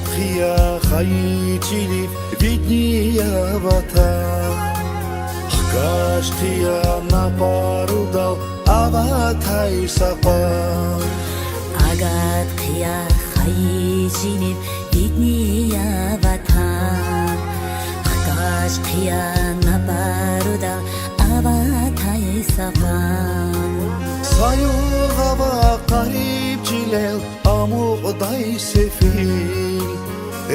Агатхия хайчилив видния ватан Хкаштия напарудал аватай сапан Агатхия хайчилив видния ватан Хкаштия напарудал аватай сапан Sayuğava qarib cilel amuqday sefil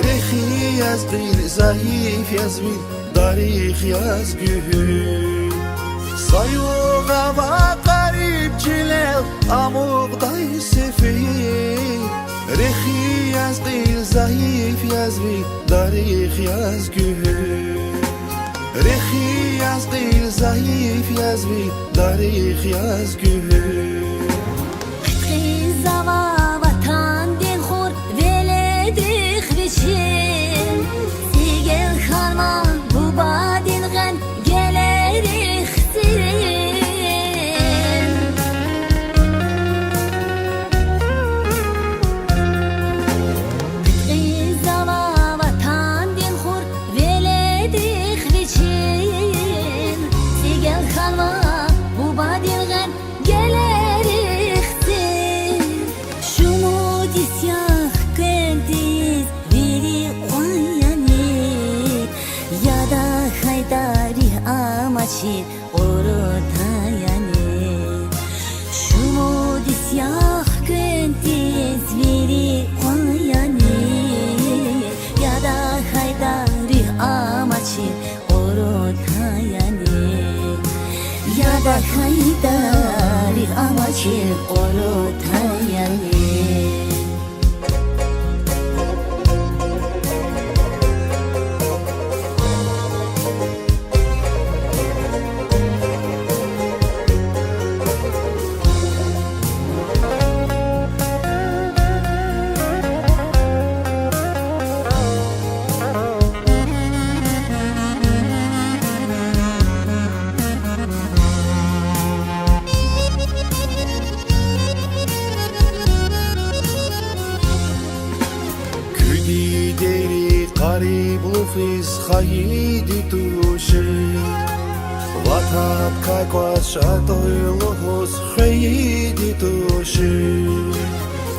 Rehi yazgil zayıf yazbil darih yazgül Sayuğava qarib cilel amuqday sefil Rehi yazgil zayıf yazbil darih yazgül Rehi yazgil zayıf yazbil darih yazgül Zava vatan din khur veledrikh bichim Sigel kharman bu badin gan gelerikh sirin Zava vatan din khur veledrikh bichim Sigel kharman bu badin gan gelerikh Амачи оротаяне Шумо дисях кенти звери кояне Яда хайдари амачи оротаяне Яда хайдари амачи оротаяне Qaribluqis xayidi tushi Vatat kaikwas shatoyluqus xayidi tushi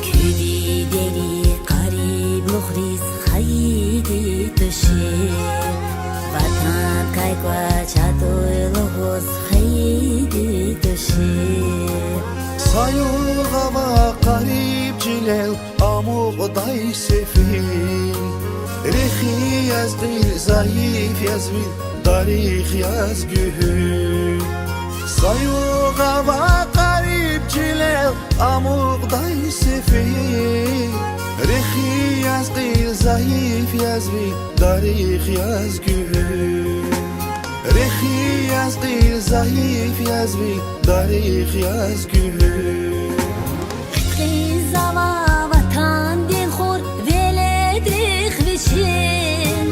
Kidi deri qaribluqis xayidi tushi Vatan kaikwas shatoyluqus xayidi tushi Sayuğava qarib cilel amuqday sefil Rehi yazgil zayıf yazbil darih yazgül Sayuğava qarib cilel amuqday sefil Rehi yazgil zayıf yazbil darih yazgül Rehi yazgil zayıf yazbil darih yazgül Zava vatan din khur veledrikh bichim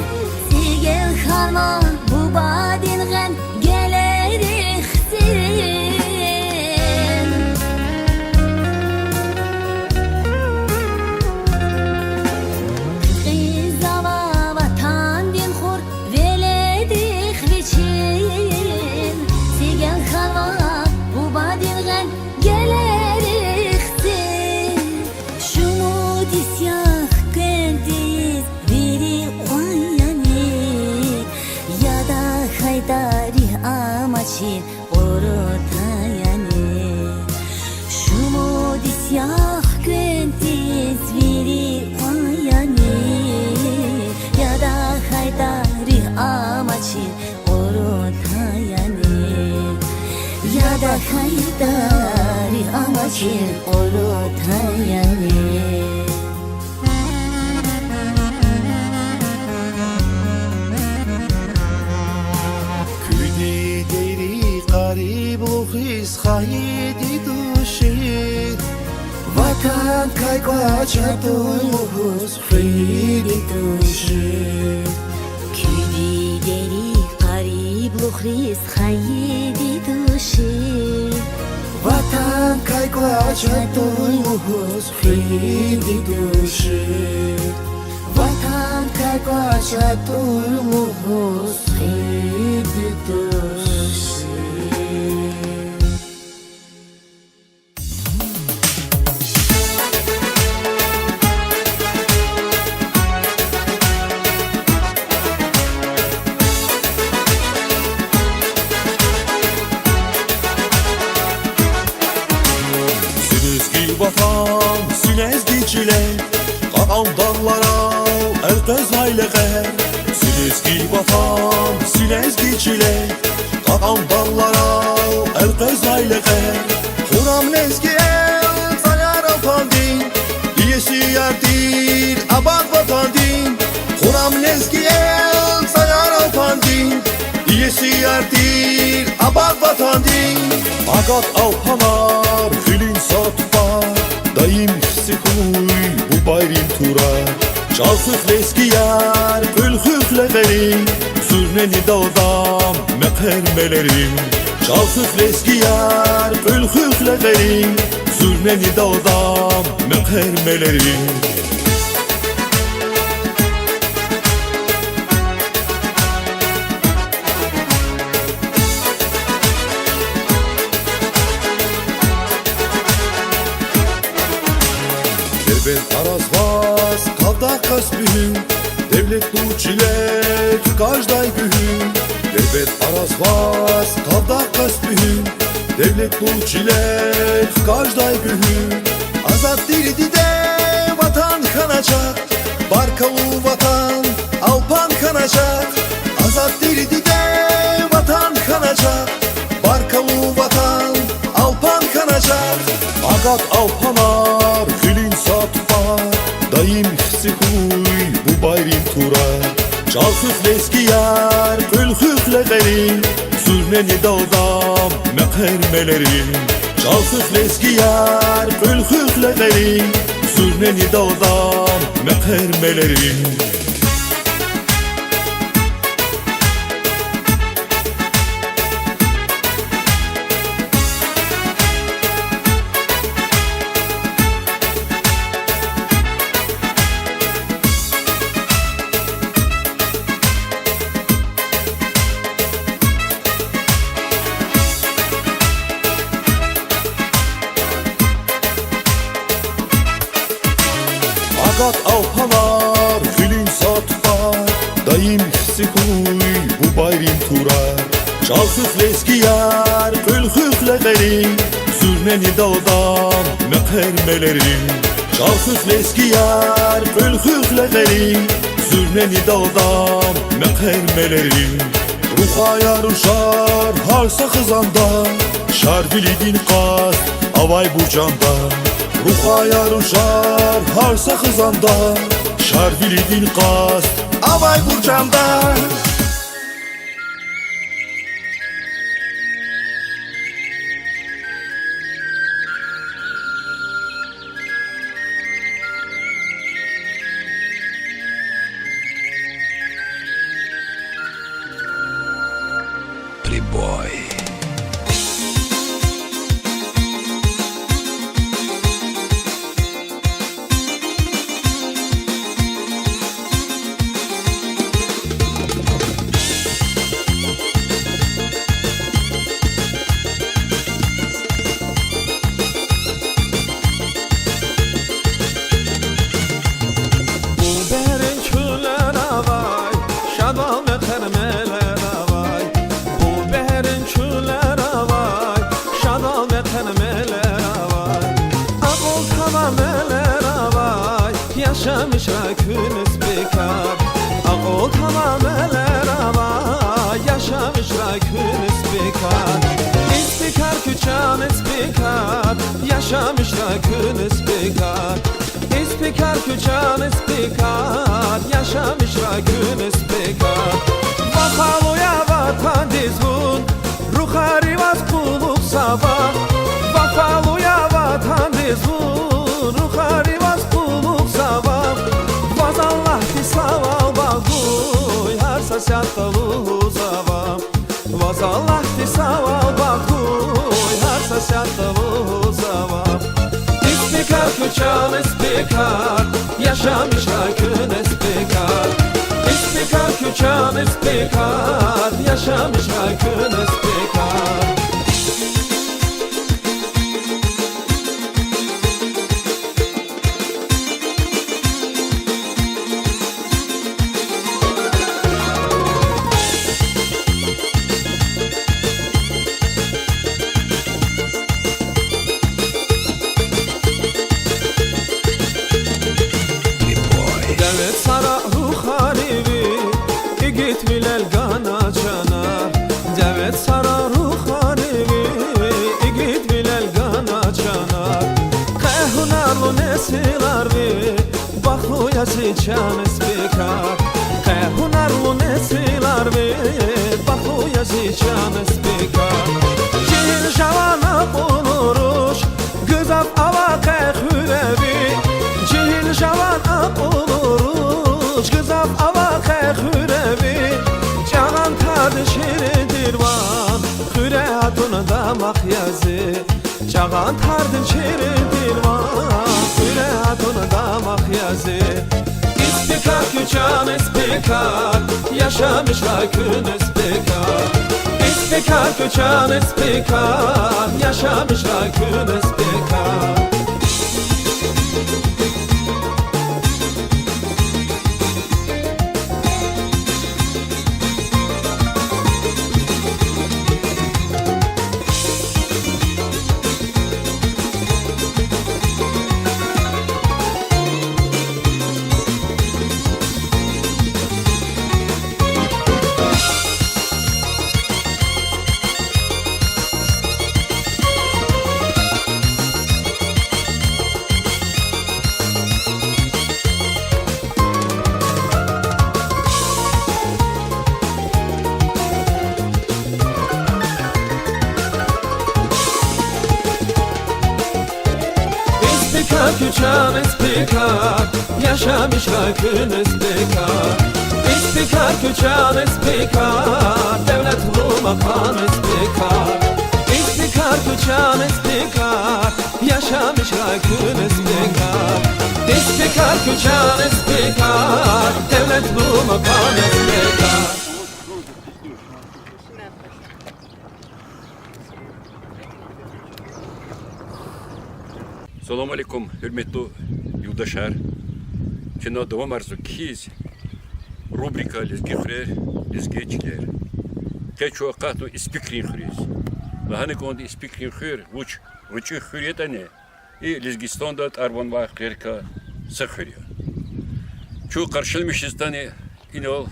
Sigel kharman bu badin gan gelerikh sirin Zava vatan din khur veledrikh bichim Sigel kharman bu badin gan gelerikh sirin Şumu disyah kendiz biri koyani Yada haydari amaçi orotayani Şumu disyah kendiz biri koyani Yada haydari amaçi orotayani Yada haydari amaçi orotayani Qaribluqis xayidi tushi Vatan kaikwas shatoyluqus xayidi tushi Kidi deri qaribluqis xayidi tushi Vatan kaikwas shatoyluqus xayidi tushi Какача туймухус хиди души. Sinezgi vatan, sinezgi çile, Qalan dağlara Ertez aylıqər Sinezgi vatan, sinezgi çile, Qalan dağlara Ertez aylıqər Xuram nezgi el, sayar afandin, Diyesi yerdir, abad vatandin. Xuram nezgi el, sayar afandin, Diyesi yerdir, abad vatandin. Agat alpanar, hülün satfar, Dayım sıkıy bu bayrim tura. Çalsık leskiyar, gülhüfleverim, Zürneni dağdam, mekermelerim. Çalsık leskiyar, gülhüfleverim, Zürneni dağdam, mekermelerim. Derbel arazvaz, kavda kasbihim, Devlet duçiler, kajday gühüm. Derbel arazvaz, kavda kasbihim, Devlet duçiler, kajday gühüm. Azat dirdi de vatan kanacak, Barkalı vatan, alpan kanacak. Azat dirdi de vatan kanacak, Barkalı vatan, alpan kanacak. Agat alpanar, hülün satfar, Dayım sıkıy bu bayrim tura. Çalsık leskiyar, gülhüfleverim, Zürneni dağdam, mekermelerim. Çalsık leskiyar, gülhüfleverim, Zürneni dağdam, mekermelerim. Agat alpanar, hülün satfar, Dayım sıkıy bu bayrim tura. Çalsık leskiyar, gülhüfleverim, Zürneni dağdam, mekermelerim. Çalsık leskiyar, gülhüfleverim, Zürneni dağdam, mekermelerim. Ruhaya ruşar, harsa kızanda, Şarvilidin qast, avay burcanda. Ruhaya ruşar, harsa kızanda, Şarvilidin qast, avay burcanda. Priboj. Yaşamış rakünüz bekar. Ağol tamameler ama yaşamış rakünüz bekar. İspikar küçan ispikar, yaşamış rakünüz bekar. İspikar küçan ispikar, yaşamış rakünüz bekar. Vafalıya vatan dizgun, ruhari vaz kuluk sabah. Vafalıya vatan dizgun, ruhari vaz kuluk sabah. Vaz Allah tisaval baguy, harsa şattalu zavam. Vaz Allah tisaval baguy, harsa şattalu zavam. İspikar küçan ispikar, yaşamış rakün ispikar. İspikar küçan ispikar yaşamış rakun ispikar Devlet sara ruhanivi İgit bilel gana çanar Devlet sara ruhanivi İgit bilel gana çanar Qehunarlu nesilar vi Baklu yasi çan ispikar Qehunarlu nesilar vi Baklu yasi çan ispikar Cihil şavana buluruş Güzaf ava qehurevi Cihil şavana buluruş Güzaf ava qehurevi Canan tadı şiridir van Hüre hatun damak yazı Canan tadı şiridir van Hüre hatun damak yazı İspikar küçan ispikar Yaşamış rakun ispikar İspikar küçan ispikar Yaşamış rakun ispikar İspikar küçan ispikar Yaşamış rakun ispikar İspikar küçan ispikar Devlet bu makam ispikar İspikar küçan ispikar Yaşamış rakun ispikar İspikar küçan ispikar Devlet bu makam ispikar Assalomu alaykum, hurmatli yurtdoshlar. Kino davom arzu kiz rubrika lizgi xurer, lizgi chiler. Kecho qatu ispikrin xuriz. Va hani kondi ispikrin xur, vuch xuriyetane. Lizgistonda arvan va xerka saxuriya. Chu qarshilmishistani ino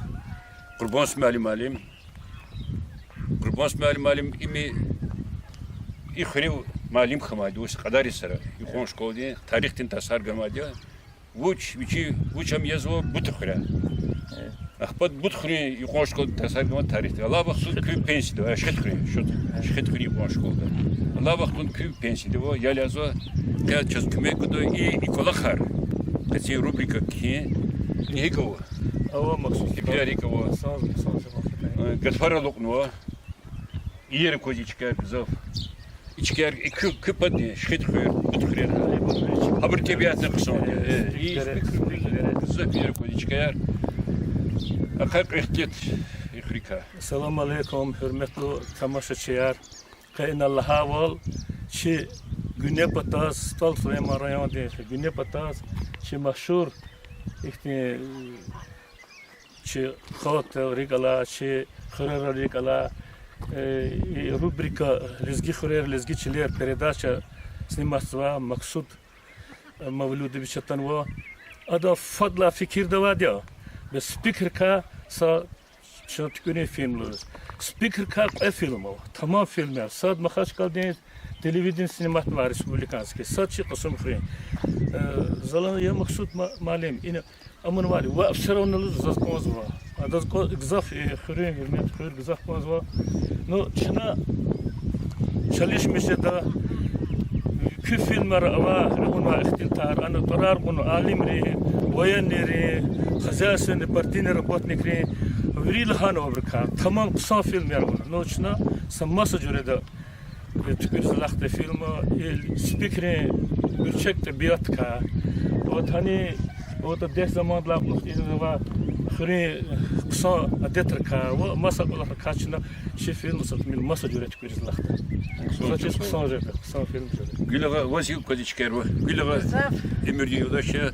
Qurbon Smalim. Qurbon Smalim imi İxriv malim xamadus qadari sara yuxon şkoldi tarixtin tasar gamadiya vuçam yazvo butxra axpat butxri yuxon şkoldi tasar gamad tarixti Allah baxtun kü pensiydi va şxitxri yuxon şkolda Allah baxtun kü pensiydi va yalazo qad çaz kümek kudo ikola xar qasi rubrika ki nihiko Ава махсус. Киприарикова. Гатфара лукнова. Иер козичка зов. İçker küpadi şık xır butxır. Haber tabiatını qısan. İyi kızak yer kodiçkayar. Akar ehtiyat İxrika. Assalamu alaikum hürmetli tamaşaçılar. Kaynallah haval çi güne patas stal Süleyman rayonda güne patas çi meşhur işte çi xot rigala çi xırar rigala рубрика «Лезги хурер, лезги чилер», передача снимается Максуд Мавлудович Атанво. Ада фадла фикир давадя. Без спикерка са шаткуни фильмлер. Спикерка фильм. Tamam filmler. Sad mahaç kaldığınız televizyon sinematı var Respublikanski. Sad şey kısım xrin. Zalan ya Maksud malim. Yine amın var. Ve afşaronlu zazkoz var. Adas gzaf xrin hürmet xir gzaf koz var. No çına çalışmıştı da kü filmler ava ona ihtiltar ana tarar bunu alimri wayanri khazasın partiner rapotnikri vril han obrka tamam kısa filmler var no çına samması jureda tükürzlakta filmi spikri birçek tabiatka o hani o da des zamanlar izin var خوري قصا دتركا ومسا والله كاتشنا شي فيلم وصلت من مسا جورت كويس لخت قصا جاب قصا فيلم جورت Gülüğe vaziyet kodişker var. Gülüğe emirci yoldaşı.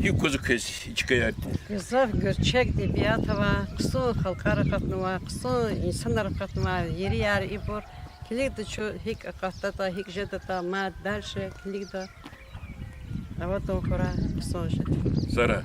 İlk kozu kez içkaya. Güzel göçek edebiyat var, kısa halk harekatı var, kısa insan harekatı var, yeri yer ibur. Kilik de şu hik akatta da hik jeda da ma derse kilik de. Ama doğru kısa şey. Sara.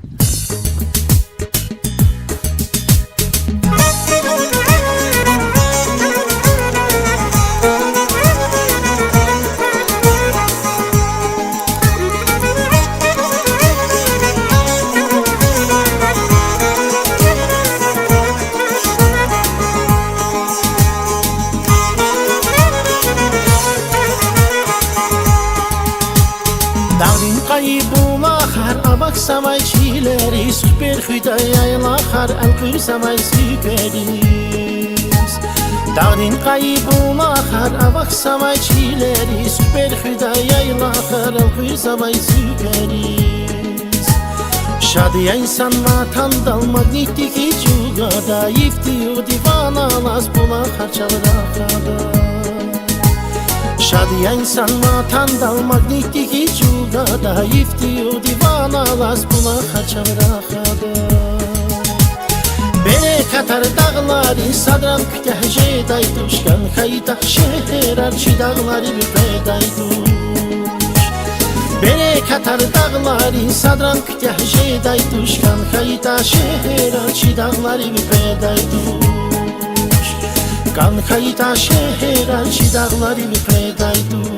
Dağın kaybına har abak samay çileri süper hüdayayla har alkır samay sükeriz. Dağın kaybına har abak samay çileri süper hüdayayla har alkır samay sükeriz. Şadiya insan vatan dalmak nittik hiç ugada yifti o divana las bula harçalara kadar. Şadiya insan vatan dalmak nittik hiç ugada yifti o divana las bula harçalara kadar. Bere katar dağları sadram kütehce dayduşkan kayıta şehir arşi dağları bir pedayduş. Bere katar dağları sadram kütehce dayduşkan kayıta şehir arşi dağları bir pedayduş. Kan kayıta şehir arşi dağları bir pedayduş.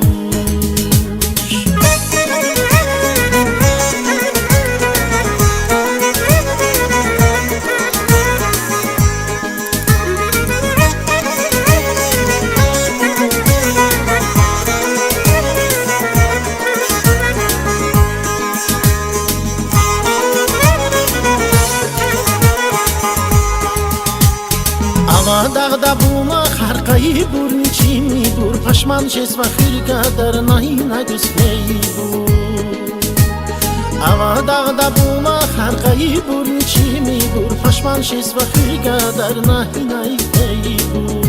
Dağda buna harkayı bur niçimi bur Paşman cezva hırgadar nahina gözleyi bur Ama dağda buna harkayı bur niçimi bur Paşman cezva hırgadar nahina gözleyi bur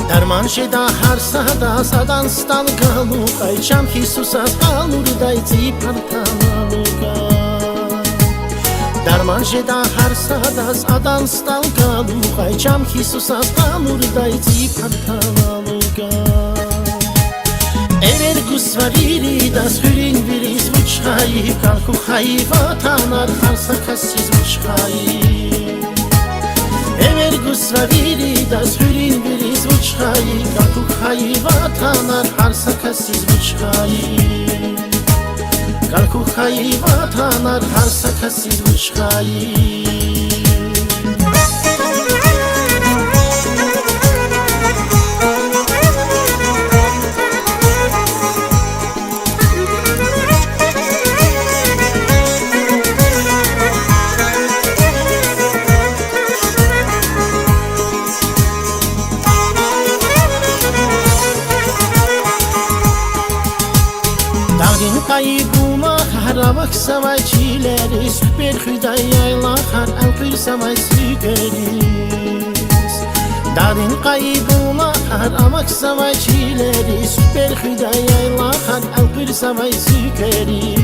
Derman şeda harsada sadan stal galu Kayçam ki susas kalur dayzi parkanaluka Derman jeda har sadas adan stal kalu Kayçam ki susas kalur dayzi parkanaluga Ever gusvariri das hürin viris uçhayi Kalku hayi vatanar harsa kassiz uçhayi Ever gusvariri das hürin viris uçhayi Kalku hayi vatanar harsa kassiz uçhayi Kalku hayi vatanar harsa kassiz uçhayi Kaybına harabak samay çileri Süper hüdayayla har alkır samay sükeriz Dağın kaybına harabak samay çileri Süper hüdayayla har alkır samay sükeriz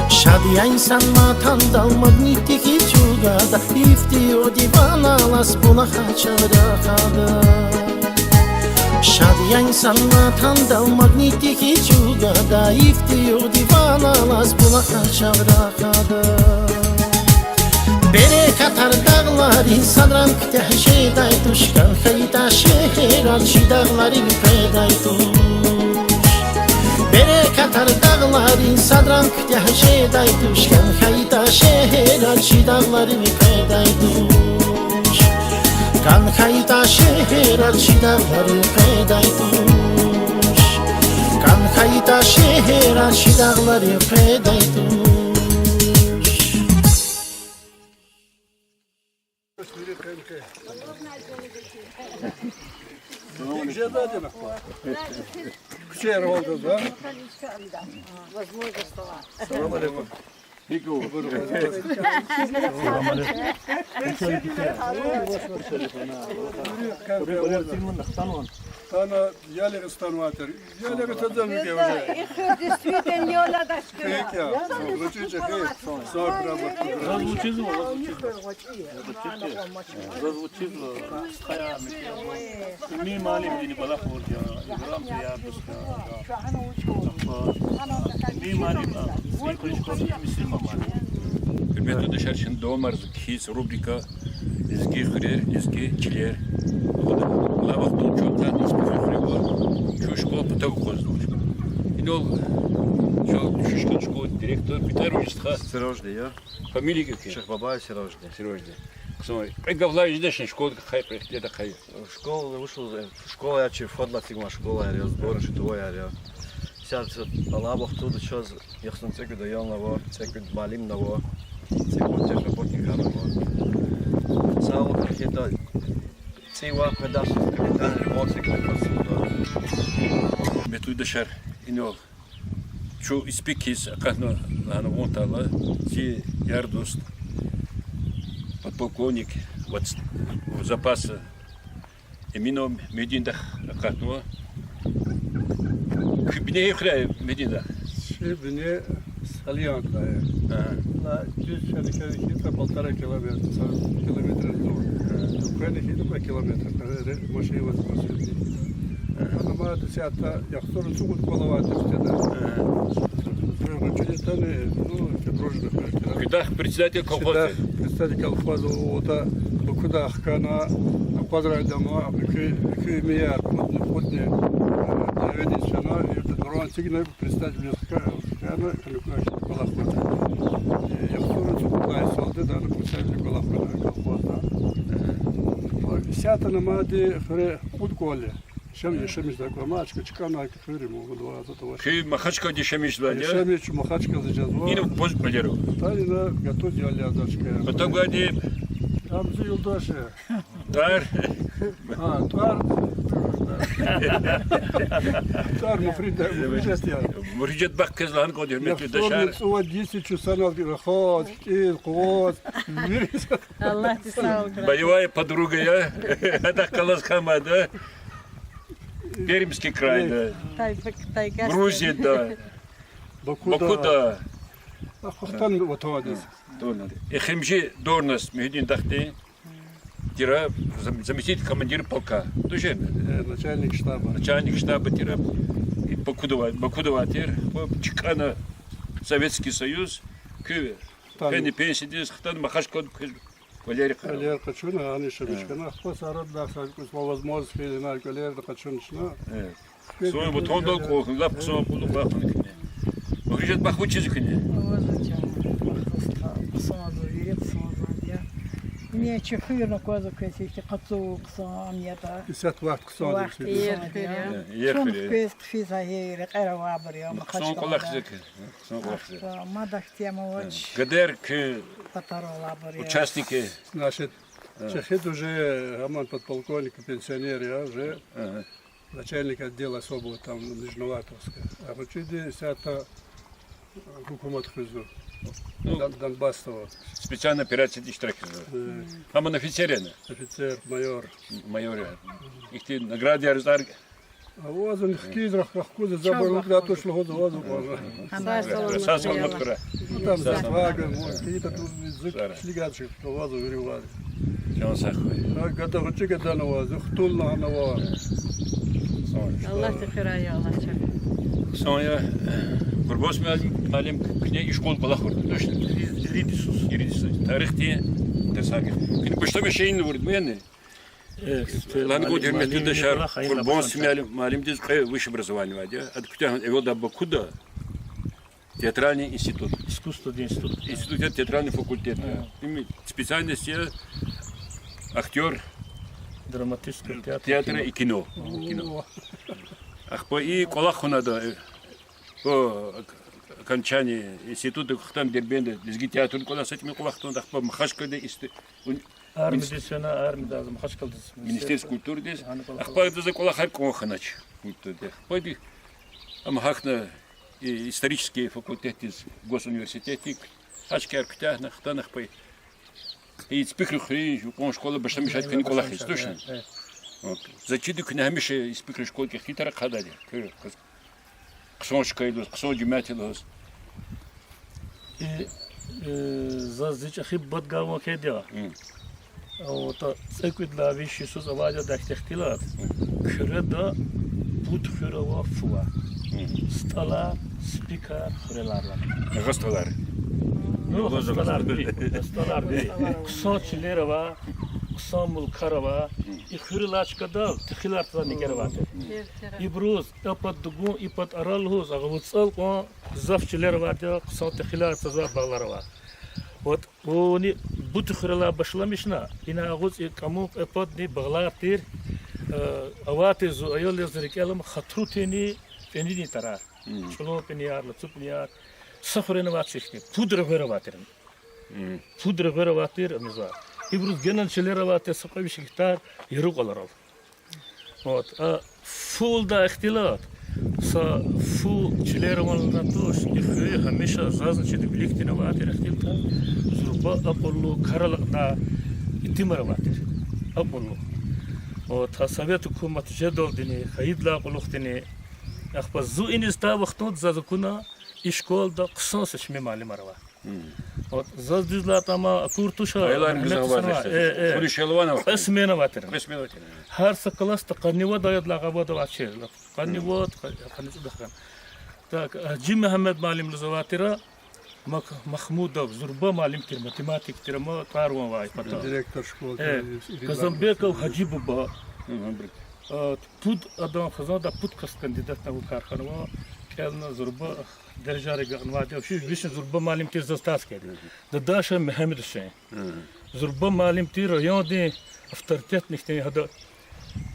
Şadiya insan vatan dalmak nittik hiç ugada Ifti o divana las buna haçara kadar Şadiya insan vatan dalmak nittik hiç ugada Ifti o divana las buna haçara kadar Bere katar dağları sadram kütehce dayduşkan Kayıta şehir arşi dağları bir pedayduş Bere katar dağları sadram kütehce dayduşkan Kayıta şehir arşi dağları bir pedayduş Kan kayıta şehir arşi dağları pedayduş Kan kayıta şehir arşi dağları pedayduş Küçük yer oldu da. Selam aleyküm. Tana yalı stanvatır. Yalı tadamı diyor. Действительно, Йола дашка. Peki ya. Rıçıcı kıyık. Sonra bırak. Разлучизм, разлучизм, скаями. Ми малим дини бала хордя, играм я дуска. Ми малим, ми крышко, ми мамали. Hürmetli dışarı şimdi doğum arzu kis rubrika izgi hürer, izgi çiler. La vakti çok da izgi hürer var. Şu şkola pıtak kozduş. Yine ol şu şkola direktör Peter Ujistha. Сережда, я. Фамилия какие? Шахбабай Сережда. Сережда. Ксой. Гавла издешен школа хай приехали хай. В школу вышел, в школу я че фотла сигма школа, я сбор что я. Сейчас алабах тут сейчас я сон цеку даёл наво, цеку малим наво, цеку техработник наво. Сау это цева продаж капитан ремонтик на посуду. Мету дışarı yine ol. Şu ispikis akatno hani ontala си ярдост подполковник вот запаса именно Мединда акатно Kübine yıkıra Medina. Beni Salyanka. На 1,5 километра зор. Ukrayna 2 километра. Машина возможно. Ama dışarıda yaktırın çok kolavat istedi. Ручилистаны, ну, прожитых. Куда председатель колхоза? Представитель колхоза, ота, куда хкана, квадрат дома, кюмия, кудни, доведенщина, и это нормально сигнал представитель хкана, колхоза. Я второй цукутай солды, да, представитель колхоза. Сята на маде хре удколе. Шемиш такой мачка, чекана, кфирим, два за того. Köy Mahaçka dişemiş var ya. Шемиш махачка зажазва. Yine boz bacaro. Тайна готов делали азачка. Потом говорит, Там юлдаши. дар, Тар. Тар муфрида, муфрида. Муржет бак kızlarını koyuyor. Я Metü вторник dışarı. у 10 часа на ход, и ход. Аллах ты слава. Боевая подруга я. Это Каласкама, да? Пермский край, да. Тайга. Грузия, да. Baku Бакуда. da. Ахтан вот одес. Эхимжи Дорнас Мехдин Дахты. Тира заместитель командира полка. Тоже Начальник штаба. начальник штаба Тира. Бакудова Тир. Чекана Советский Союз. Кюве. Пенни пенсии Хтан Махашкон Валерий Харов. Валер Качуна, они шабичкана. Хпасарат да, по возможности или на Валер Качуншна. Sonra bu tondol kokun, laf sonra bulup bakın ki. Bakacağız bak bu çizikini. Мне чехырно козу кесите, кацу ксан ята. 50 вакт ксон. Шон кес кфизаир, эравабр я Son kolak çizik. Son kolak çizik. Мадах тема очень Kader ki паторолабр я. участники Значит, Чехид уже, Роман подполковник, пенсионер, я уже начальник отдела особого там Нижневартовска. А Ручиди это Хукумат Хызу. Донбасс-того. специальная операция Диштраки. Ama офицеры, Офицер, майор. майоры. Их ты награды арзар. А вот он в Кидрах, как куда забыл, да, то шло году вазу. Сасал Маткура. Там за вагон, какие-то тут шлигадши, вазу вырывали. Жан Сахой. Готовы чика на вазу, хтулна на вазу. Аллах ты хирая, Аллах чак. Sonra Kurbos Malim kine iş kol balak vurdu. Iridisus. Tarihte tesakir. Kine başta şeyini vurdu mu yani? Lan год hürmetli dışarı. Kurbos Malim diz высшее образование вадя. Откуда его да Бакуда? Театральный институт. Искусство институт. Институт театральный факультет. Специальность актер Драматического театра и кино. Ахпа и Колахунада по окончании института Хтам Дербенда, лизги театр кола с этими Колахтун, Ахпа Махашкада армия армия Махашкалдис. Министерство культуры здесь. Ахпа это за Колахар Коханач. Ахпа Амахахна исторический факультет из госуниверситета Ачкер кутя нахтанах пой. И спикр хриж, у школы башта мешать к Никола Хрис, точно. Зачиду к нами спикр школы хитара кадади. Ксоншка идут, ксон джиматилос. И зазич ахиб бадгамо кедя. Вот цекуд ла вещи сус аваja дахтихтилат. Креда буд хрова фуа. Стала спикер хреларла. Гасталар. Ну, сталар бери. Ксочлерова, ксомул карава, и хрелачкада, тхиларта нигервате. И бруз, апад дугу, и под аралхуз, а вот салко, завчлервате, ксо тхиларта за баларова. Вот они будут хрела башламишна, и на агуз и кому апад не балартир, авате зу айоле зрикелам хатрутени пенини тара. Чуло пениар, лацупениар. Сахарина ватсихни, пудра вераватир. Пудра вераватир, миза. И вдруг генан челераватир, сахавишихтар, и ругаларов. Вот, а фул да ихтилат, са фул челераван натуш, и фуи хамиша зазначит великтина ватир ихтилта, зурба аполлу карала да итимараватир. Аполлу. Вот, а совет хукумат жедолдини, хаидла аполлухтини, ахпа зу иниста вахтот зазакуна, и школ да ксонсыш мемали марва. Вот заздизла тама куртуша. Айлар гизаваза. Хуришелванов. Эсмена ватер. Эсмена ватер. Харса класс та канива дает лагабода вачер. Канива, канива. Так, Джим Мухаммед малим лазаватира, Махмудов, Зурба малим тир математик тирма карва вай пата. Директор школы. Казамбеков Хаджибуба. Пуд адам хазада пуд кас кандидат на карханва. Келна Зурба Держари ганвати, вообще вишен Зурба малим тир застаски. Да Даша Мухаммед Шей. Зурба малим тир район де авторитет нихте хада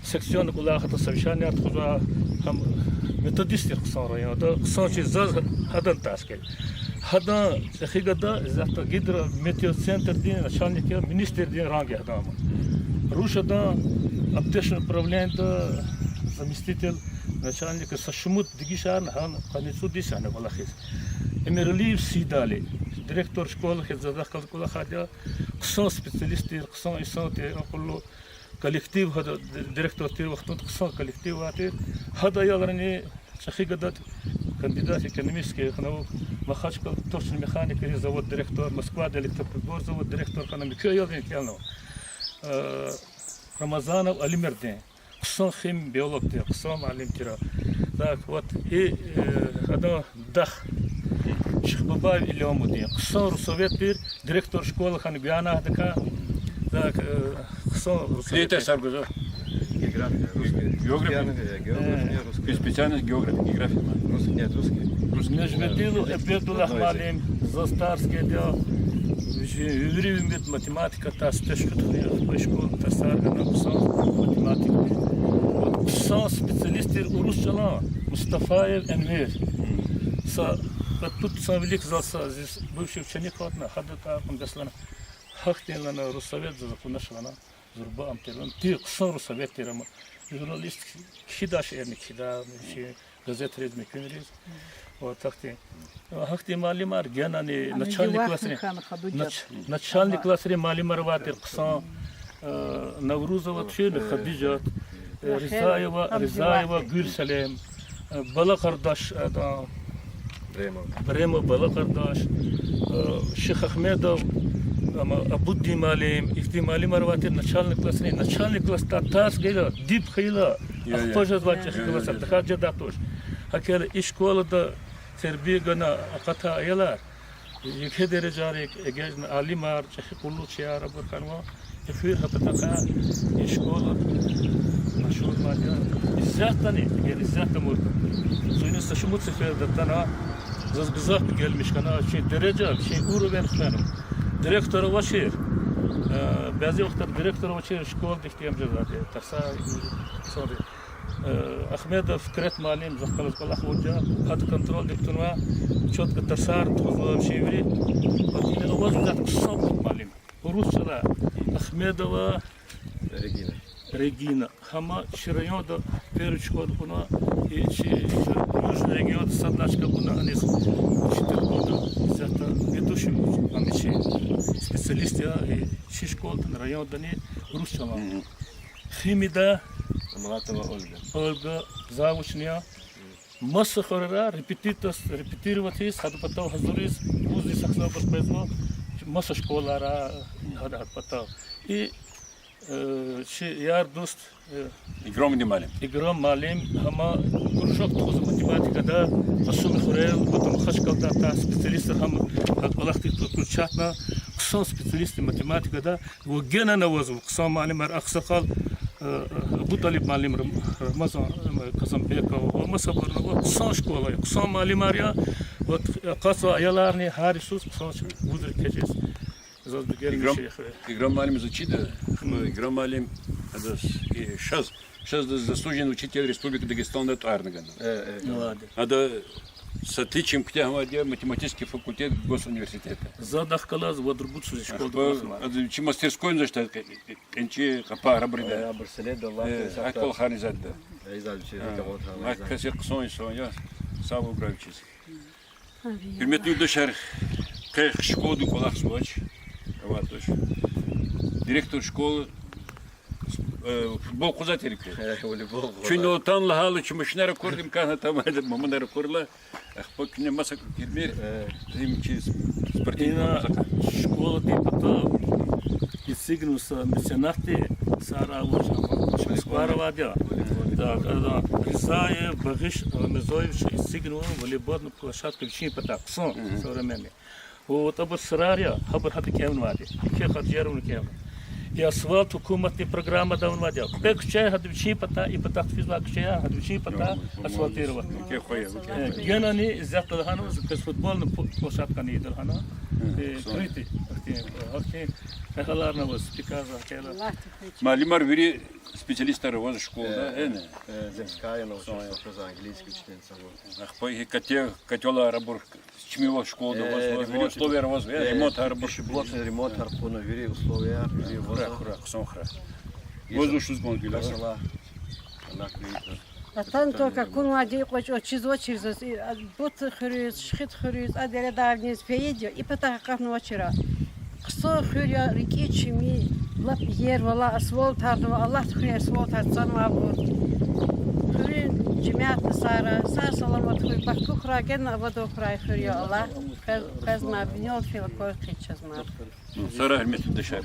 секцион кулахата совещание откуда хам методисти ксан район да ксан чиз хадан таски. Хада хигада завта гидро метеоцентр дин начальник министр дин ранге хадама. Рушада аптечное управление заместитель начальника Сашмут Дигишан хан каницу дисана балахис. Эмерлив Сидали, директор школы хизадахкал кула хадя, ксон специалисты, ксон исанте акулу коллектив хада директор тир вахтун ксон коллектив ате хада яларни шахигадат кандидат экономический ханау махачкал точный механик завод директор Москва электроприбор завод директор экономики яларни кялно Рамазанов Алимердин. Ксон хим биолог те, ксон малим тира. Так вот и хада дах Шихбабай или Омуди. Ксон Русовет пир директор школы хан Гуяна така. Так ксон Русовет. Это саргузо. География. Специальность география. Русский, нет, русский. Межведилу Эбедулах малим Застарский дел. Юрий математика та стешка в школу та саргана ксон математика. Ксон специалисты урусчала Мустафаев Энвер. Тут сам велик зался здесь бывший ученик хатна хадата амдаслана хахтелана Русовет за законашлана Зурба амтелан ти ксон Русовет терама журналист хидаш эрник хида газет резме кюнриз вот такти хахти малимар генани начальник классре малимар ватер ксон Наврузова чен Хадижа Ризаева Гюльсалем Балакардаш Бремов Балакардаш Шейх Ахмедов Абудди Малим Ихти Малим Арватир начальник класс татас гейла дип хейла ахпажат ваче класс тахаджа датош акел школа да сербигана аката аяла يكهد رجارك إجازنا علمار شيخ كله شيء عرب كانوا يفير هبتها يشكول مشهور ماجا الزاتني يعني الزات مول زين استشمت سفير دتنا زز بزاف قال مش كنا شيء درجة شيء أورو بين خلانه ديريكتور وشير بعض وقت ديريكتور وشير شكول دكتيام جزاته ترسا صاري أحمد فكرت معلم زخلص كل أخوجا هذا كنترول دكتورنا شوت كترسار تخذ شيء قلت أول ذات صوب معلم وروس لا أحمد و Регина. Хама район до первый школ буна южный регион садначка буна анис учитель года зата ведущим амичи специалист я шиш школ район дани русчала. Химида Млатова Ольга заучня масса хорера репетировать есть хад потом хазурис узли сахна поспезно масса школара хад потом и яр дост Игром не малим. игром малим хама кружок туз математика да асуми хорел потом хашкалда та специалист хам алахти турчатна ксон специалист математика да во гена навозу ксон малим аксакал Abu Talib Malim Ramazan Kazanbekov olmasa bu son şkola yok. Son malimar ya kasa ayalarını harisus son budur keçes. Zaz bir gelmiş şeyh. Игром малим изучида. Игром малим это сейчас заслуженный учитель Республики Дагестан от Арнагана. Это с отличием к тем, где математический факультет госуниверситета. Задахкалаз водрбутсу школы. Чи мастерской за что энчи капа рабрида. Акол харизадда. Акасер ксон я саву гравчис. Примет юдашар кэх школу колах свач. Вот уж. Директор школы футбол кузатери. Çünkü tan lahalı çmışnara kurdum kana tamam mamara kurla. Пок не масса кирмир. Зимчи спортивная школа типа и сигнуса меценахти сара вот скваровадя. Да, да. Рисая Багиш Мезоевич и сигнул волейбольную площадку в Чимпата. Сон современный. Вот об сарария хабар хаты кем вади. Ке хадjerun кем. И асфальт hukumatni программа давно вадя. Пек чай хады в Чимпата и патах физла чая хады в Чимпата асфальтировать. Ке хоя. Генани зятта хану с футбольную площадку не идет хана. Крити. Окей. Эхаларна was приказа кела. Малимар вери специалистар воз школа, да? Земская научная школа английский ученица. Ах пой котела рабор чмиво школа воз условия воз ремонт рабор Блочный ремонт харпуна вери условия вери хра сонхра. Воз уж згон гила. А там только кун води через бут хрюз, шхит хрюз, а деля давниз пеедё и потом как ночера. Ксо хрюя реки чими лап ер вала асфальт хардва Аллах хрюя асфальт хардсан мабуд. Хрюя جمعیت نصارا سر سلامت خوی بخت خورا گن عبادو خورای خوریا الله خز ما بنیاد فیل کار خیچ از ما سر حرمت دشار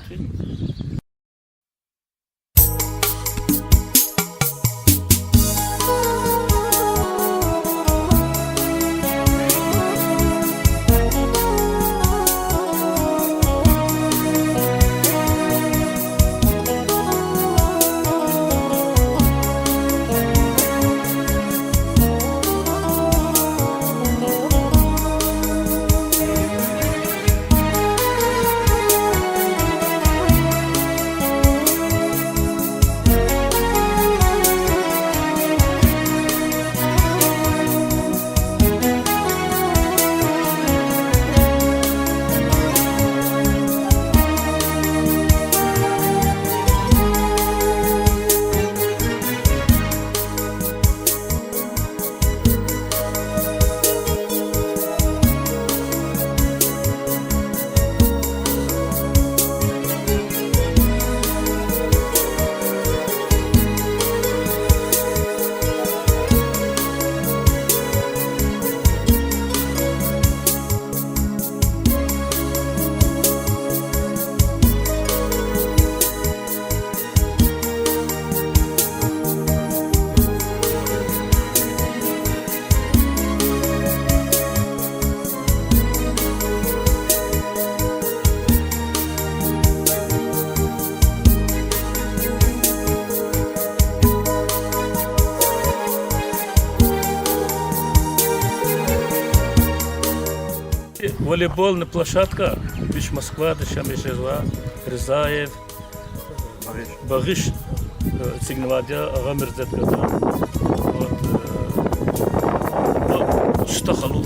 Волейбольная площадка, бич Москва, дешам Ишезва, Ризаев, Багиш, Сигнавадя, Агамирзет Газа. Вот, штахалу,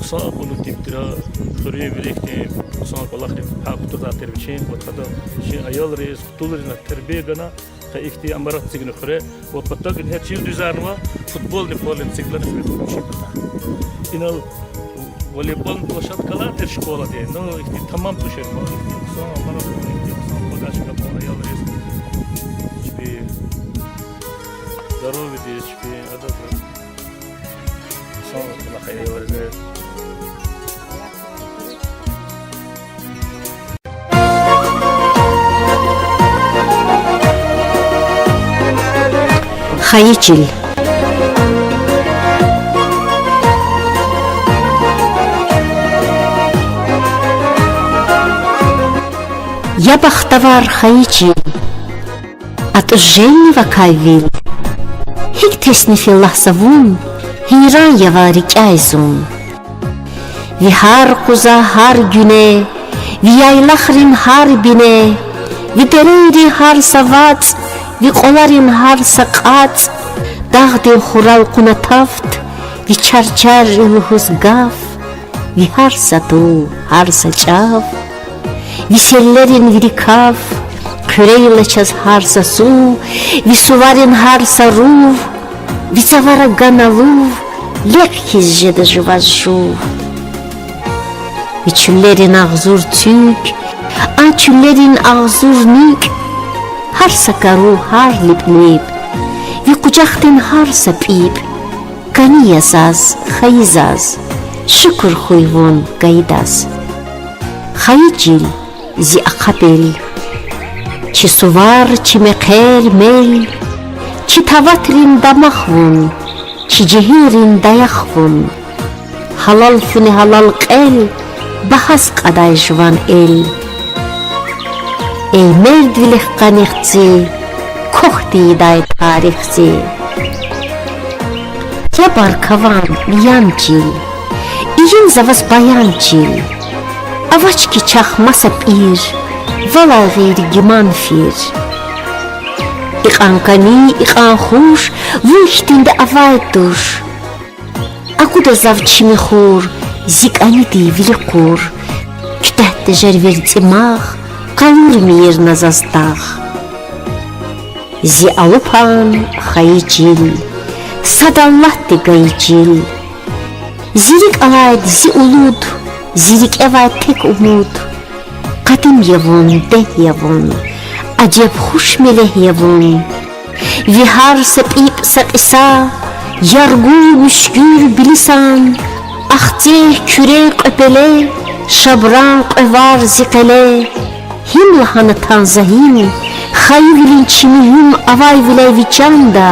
ксан полутиптира, Хурия Великти, ксан Палахри, Хактуда Тервичин, вот когда Аял Рейс, Тулрина Тербегана, ихти амбарат цигны хре вот поток ин чиз дизайнва футбол не полен циглан хре инал волейбол площадкалар der школа де но ихти тамам тушер ма сон амбарат ихти сон подачка пора ялрес чби здоровье де чби адат сон на хайр ялрес Хаичил. Я бахтавар Хаичил. От уженива кайвил. Хик тесни филлахсавун. Хиран ява рикайзун. Ви хар куза хар güne. Ви яйлахрин хар бине. Ви берейри хар савац. Ви қоларин хар сақац, дағден хурал қунатафт, ви чарчар илхус гав, ви хар саду, хар сачав, ви селлерин вирикав, күрейлачаз хар сасу, ви суварин хар сарув, ви цавара ганалув, легкиз жеда жыважув. Ви чуллерин ағзур тюк, а чуллерин ағзур ник, har sakaru har lip vi kucaktin har sapib kaniyasaz khayizaz şükür khuyvon gaydas khayicil zi aqabel çi suvar çi meqer mel çi tavatrin damakhvun çi cehirin dayakhvun halal funi halal qel bahas qaday jvan el ای مرد ویلخ قنیختی کختی دای تاریختی یا بارکوان بیان چیل این زواز بیان چیل اواج کی چخ مسب ایر ولا غیر گمان فیر ایقان کنی ایقان خوش ویشتین ده اوای دوش اگو ده زو چی میخور زیگ انی دی ویلی قور کده ده جرور تیماغ Kalır mir nazastağ Zi alupan khayicil Sadallah de gayicil Zirik alaydı zi ulud Zirik eva tek umud Kadim yavun deh yavun Acep huş meleh yavun Vihar sepip sakisa Yargu müşgür bilisan Ahtih kürek öpele Şabran qevar zikele Him lahana tanzahim, khayvilin chimihim avay vilay vichanda,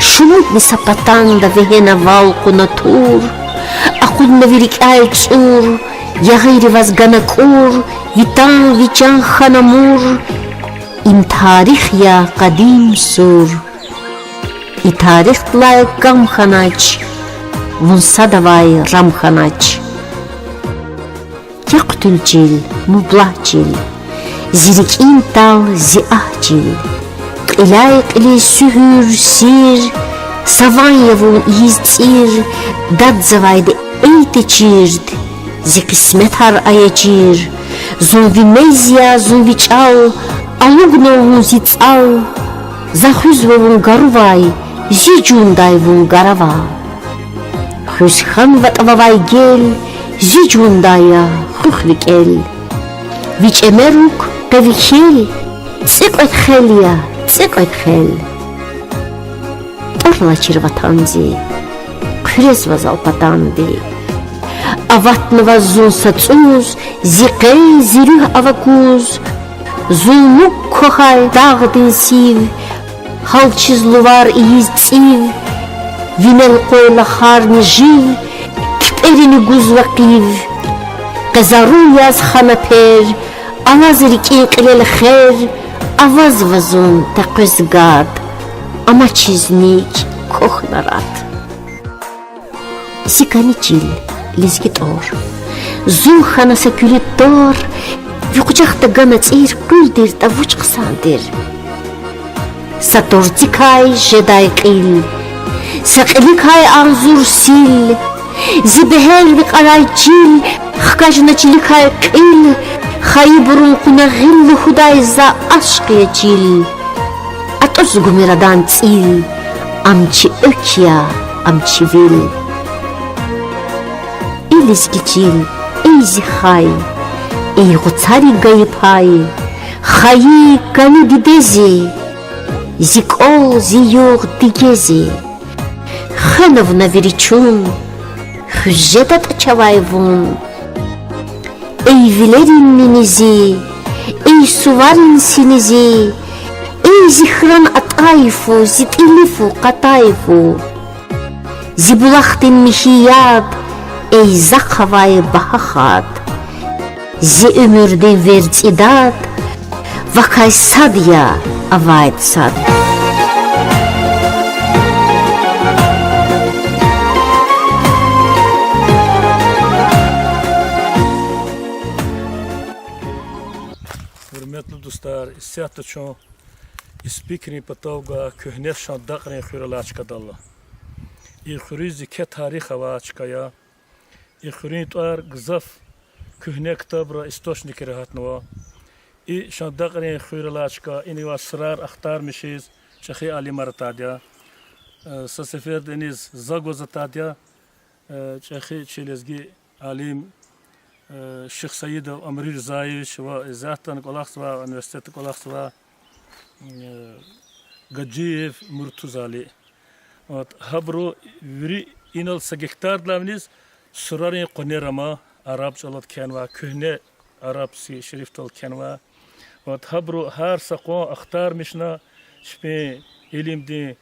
shumut ni sapatanda vehena valquna tur, aqud navirik ay tsur, yaghiri vazganakur, vitan vichan khanamur, im tarikh ya qadim sur, I tarikh tlay gam khanach, vunsadavay ram khanach. Yaqtul jil, mublah jil, Zirik intal ziahcil Qilay qili sühür sir Savanyavun izcir Dad zavaydı eyte çird Zi qismet har ayacir Zunvi mezya zunvi çal Alugnovun zi tsal Zahuzvavun garuvay Zi cundayvun garava Khuzkhan vatavavay gel Zi cundaya xukhvik el Viç emeruk Qevikhil, tsiqet xelya, tsiqet xel. Torla çirvatanzi, kürez vazalpatandi. Avatnıva zunsa tsuz, ziqey ziruh avakuz. Zulmuk kohay dağdin siv, halçizluvar iyiz tsiv. Vinel koyla harni jiv, kperini guzvaqiv. Qazaru yaz xana per, Avazrik inqilel khair, avaz vazun taqizgad, ama çiznik kokhnarat. Sikanichil, lizgitor, zul khana sakülitor, vuqjaqta ganatsir quldir tavuch qsandir. Satortikay jeday qil, saqlikay arzur sil, zibehel biqaraychil, khkajnachilikay qil, Xayı burun quna gilli huday za aşk yecil ზგუმერადან წილ ამჩი ოკია ამჩი ვილ ილის გიჩილ ეიზი ხაი ეიღო ცარი გაიფაი ხაი განუ დიდეზი ზიკოლ ზიოღ დგეზი ხანოვნა ვირიჩუნ ხჟედატ ჩავაივუნ ey vilerin minizi ey suvarin sinizi ey zihran atayfu zitilifu qatayfu zibulaxtin mihiyab ey zakhavay bahakhat zi ömürdin vertsidat vakay sadya avayt sad Hürmetli dostlar, istiyat için ispikrin patavga köhnet şandakrin xürala açkadalla. İxurizi ke tarih hava açkaya. İxurin tuar gzaf köhne kitabra istoşnik rahatnova. İ şandakrin xürala açka ini va sırar aktarmışız. Şahi Ali Maratadya. Sasefer deniz Zagozatadya. Şahi Çelezgi alim Şeyh Said Amri Rzayeviç ve zaten Kolaksa Üniversitesi Kolaksa Gaciyev Murtuzali. Habro veri inal sagektar lavniz surarın qonerama Arapçalat kenva köhne Arapsi şeriftol kenva. Habro her sakwa aktarmışna şpe ilimdi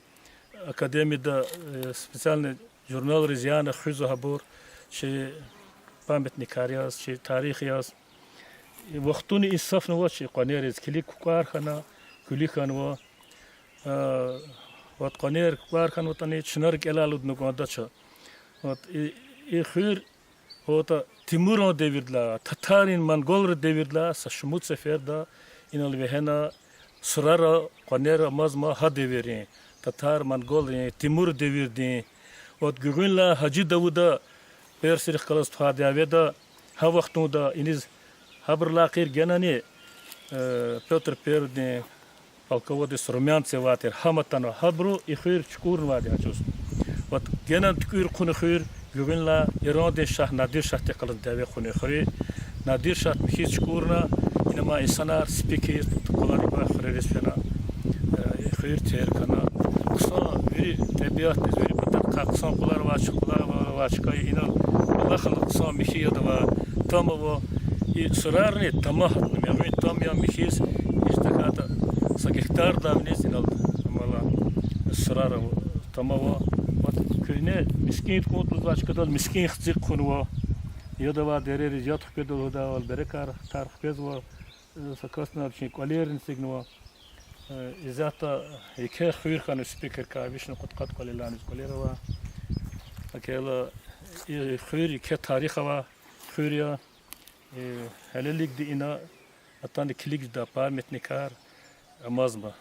akademide spesialne jurnal Rizyan Xuzu habur şey Pametni kariyaz, şey tarihiyaz. Vaktuni insaf nova şey qaneriz kilik kuarkhana, kulikhanwa. Vat qaner kuarkhan tani çınar kelalud nuqada ça. Vat xir ota Timur devirla, Tatarin Mongol devirla saşmut seferda inal vehena surara qaner mazma ha devirin. Tatar Mongol Timur devirdi. Vat gügünla Hacı Davuda Persir kalas fadya ve da ha vaktunda iniz haberlaqir genani Petr Perdne polkovodis Rumyantsev vater hamatano habru ikhir çukur vadi aços. Vat genan tükür kunu khir güvenla İran'da Şah Nadir Şah tekalı deve kunu khiri Nadir Şah mihiz çukurna inama insanlar spiki kolari ba khires fena khir ter kana kısa bir tabiat nizveri patak kaksan kolar va açıklar va açıkay inal Allah kısa mihiya da va tamam va sırarni tamah yani tam ya mihiz işte kata sagektar da nezinal mala sırara tamam va köyne miskin kutlu açıkadal miskin xzik kunu va ya da va derer yat pedal da val berekar tarix pez va sakasna için kolerin signo izata iki xuyur kanu speaker ka vishnu qutqat qalilan kolera va akela xuyur iki tarix va xuyur helelik di ina atan klik da parmetnikar amazma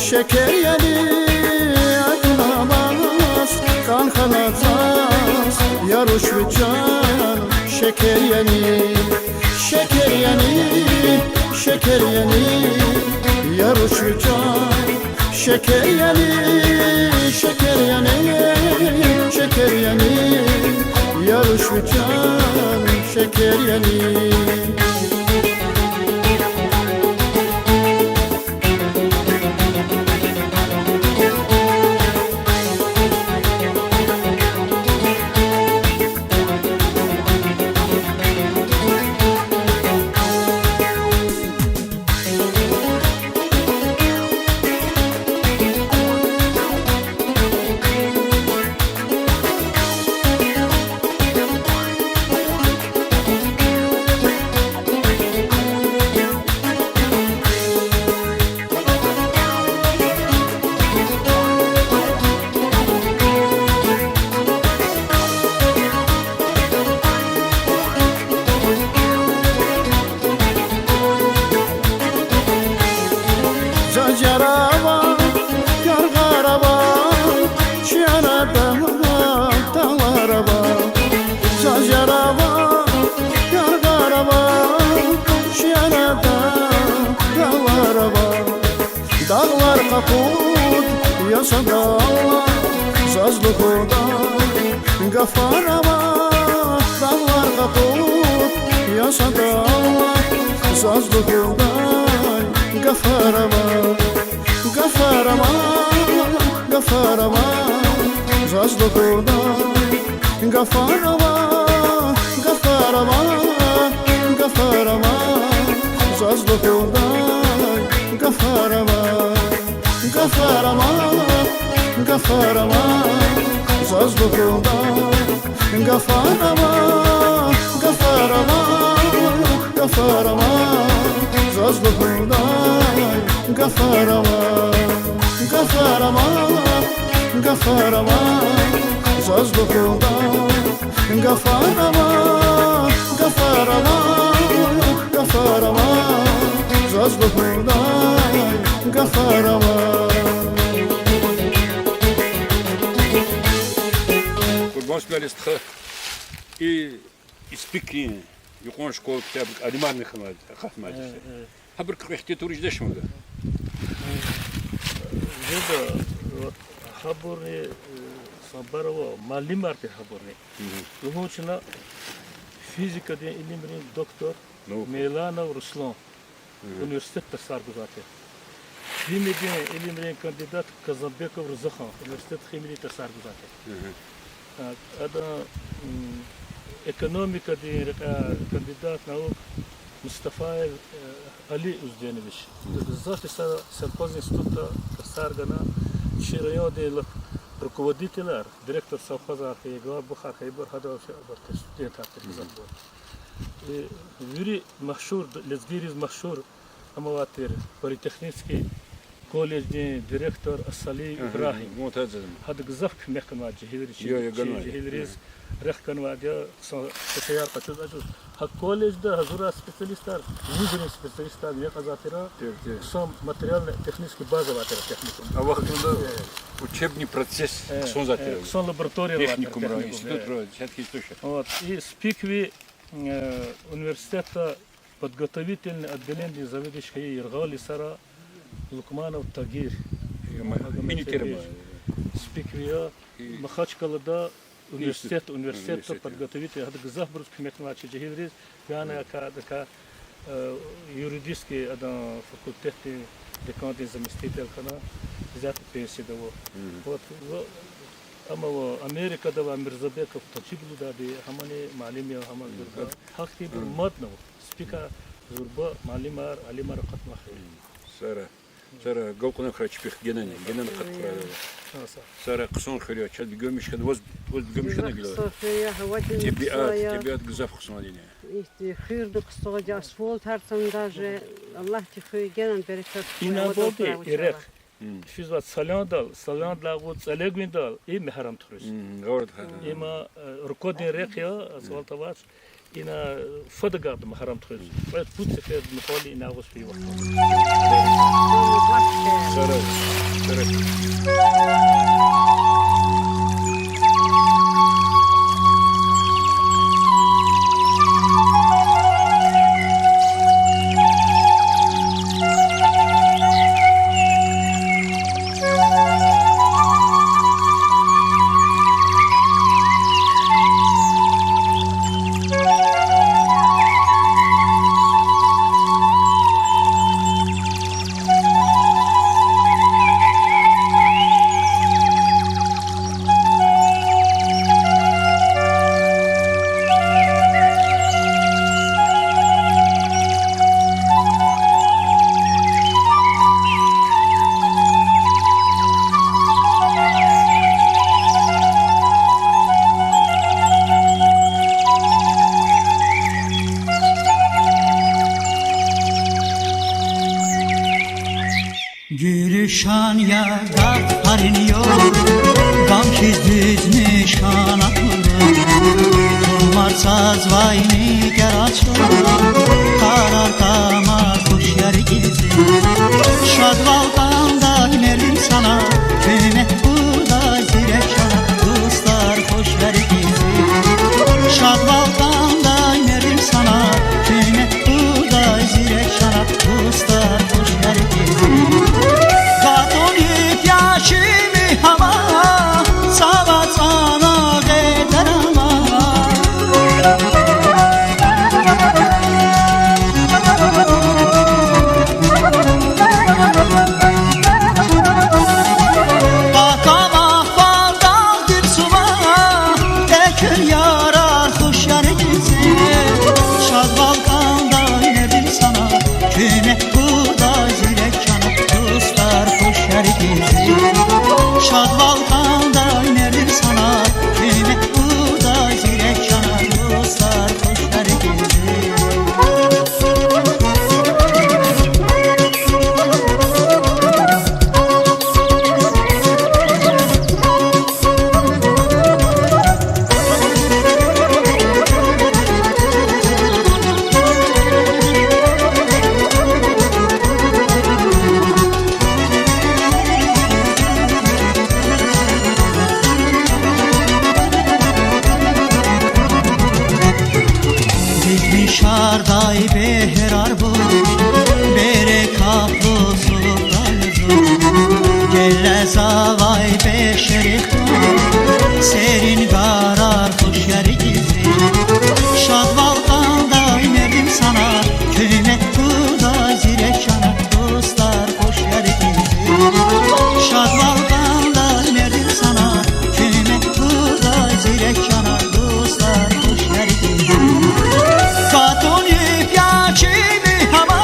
Şeker yeli aklamaz kan kanataz yaruş can şeker yeli şeker yeli şeker yeli yaruş can şeker yeli şeker yeli şeker yeli جریانی Zajarava, yargarava, şiarada dağlarava. Zajarava, yargarava, şiarada dağlarava. Dağlar kaput, yaşada Allah, sazlıkda gafarava. Dağlar kaput, yaşada Allah, sazlıkda gafarava. Gafarava, gafarava, sazlıkda gafarava. Gafarava, gafarava, sazlıkda gafarava. Gafarava, gafarava, sazlıkda gafarava. Gafarava, gafarava, sazlıkda gafarava. Gafarava, gafarava, sazlıkda gafarava. Gafarava, gafarava, sazlıkda gafarava. Kurban spelistха и испекли يقون شكول كتاب أدمان نخمد خاتمة هبر كريختي توريج دش مده جدا خبرني صبروا مالي مارتي خبرني وهو شنا فيزيكا دي إلمرين دكتور ميلانا ورسلان университет تسار بذاته دين دي إلمرين كانديدات كازابيكو ورزخان университет خيميلي تسار بذاته هذا экономика دي كانديدات ناوك مصطفى علي أزدينويش بالذات سيمпозиум института Касаргана ширайо дел руководитель директор совхоза Хейгла Бухар Хейбер хада студент активизатор Юрий Махшур лезгириз Махшур амаватер политехнический колледж директор Асали Ибрахим هذا قزاف مكان واجه هيدريس رخ كان واجه سيار قتل أجوز هالكوليج ده هزورا سبيشاليستار ويجرين سبيشاليستار يقظاتنا سام ماتريال تكنيكي база ватера техникум а вахтында учебный процесс сон затер сон лаборатория техникум институт всякие источники вот и спикви университета подготовительное отделение заведующий Иргали Сара Лукманов Тагир минитерма спиквия Махачкалада университет подготовитель هذا قزاف برز كمية ماشي جهيريز يعني كا юридический أدا فاكولتة دكان دي заместитель كنا زيادة بيسي دوا вот أما أمريكا دوا ميرزابيكов تجيبلو دادي هماني معلمية همان زربا حقي مدنو سبيكا زربا معلمار علمار قطمة خير سارة قوقنا خرج بيخ جناني قد خرج سارة قصون خير شاد بيجومش كده وز بيجومش كده قلوا تبيات قزاف قصون دينا خير دكتور جاسفول ترسم داجة الله تخير جنان بركة إنا بودي إيرك شو زاد سالان لاغود سالجوين دال إيه محرم تخرج غورد إما ركودين ريقيا سوال تواش إنا فدقات محرم تخرج بعد فوت سكر مخالي إنا غوش في وقت nişan ya dert harin yok Gamsız düz nişan atılır Tomar saz vay nigar açılır Karar kama kuş yer gizli Şadvaldan inerim sana Köyme burada zirek şana Dostlar hoş ver gizli Şadvaldan inerim sana Köyme burada zirek şana Dostlar hoş ver gizli Katonip yaşımı hava Savat sana geder ama Bakama faldan gül suva Tekir yarar hoş yer gitsin Şadvalkan'da inerim sana Küme burada zirek yana Dostlar hoş yer gitsin Şadvalkan'da inerim sana Küme burada zirek yana Dostlar hoş yer gitsin Şarday behrar bu Bere kaplı sultanızı Gelle zavay beşeri Serin karar hoş yer gizli Şadvalkan'da inerim sana Köyme burada zirek yana Dostlar hoş yer gizli Şadvalkan'da inerim sana Köyme burada zirek yana Dostlar hoş yer gizli Katonip yaşımı hava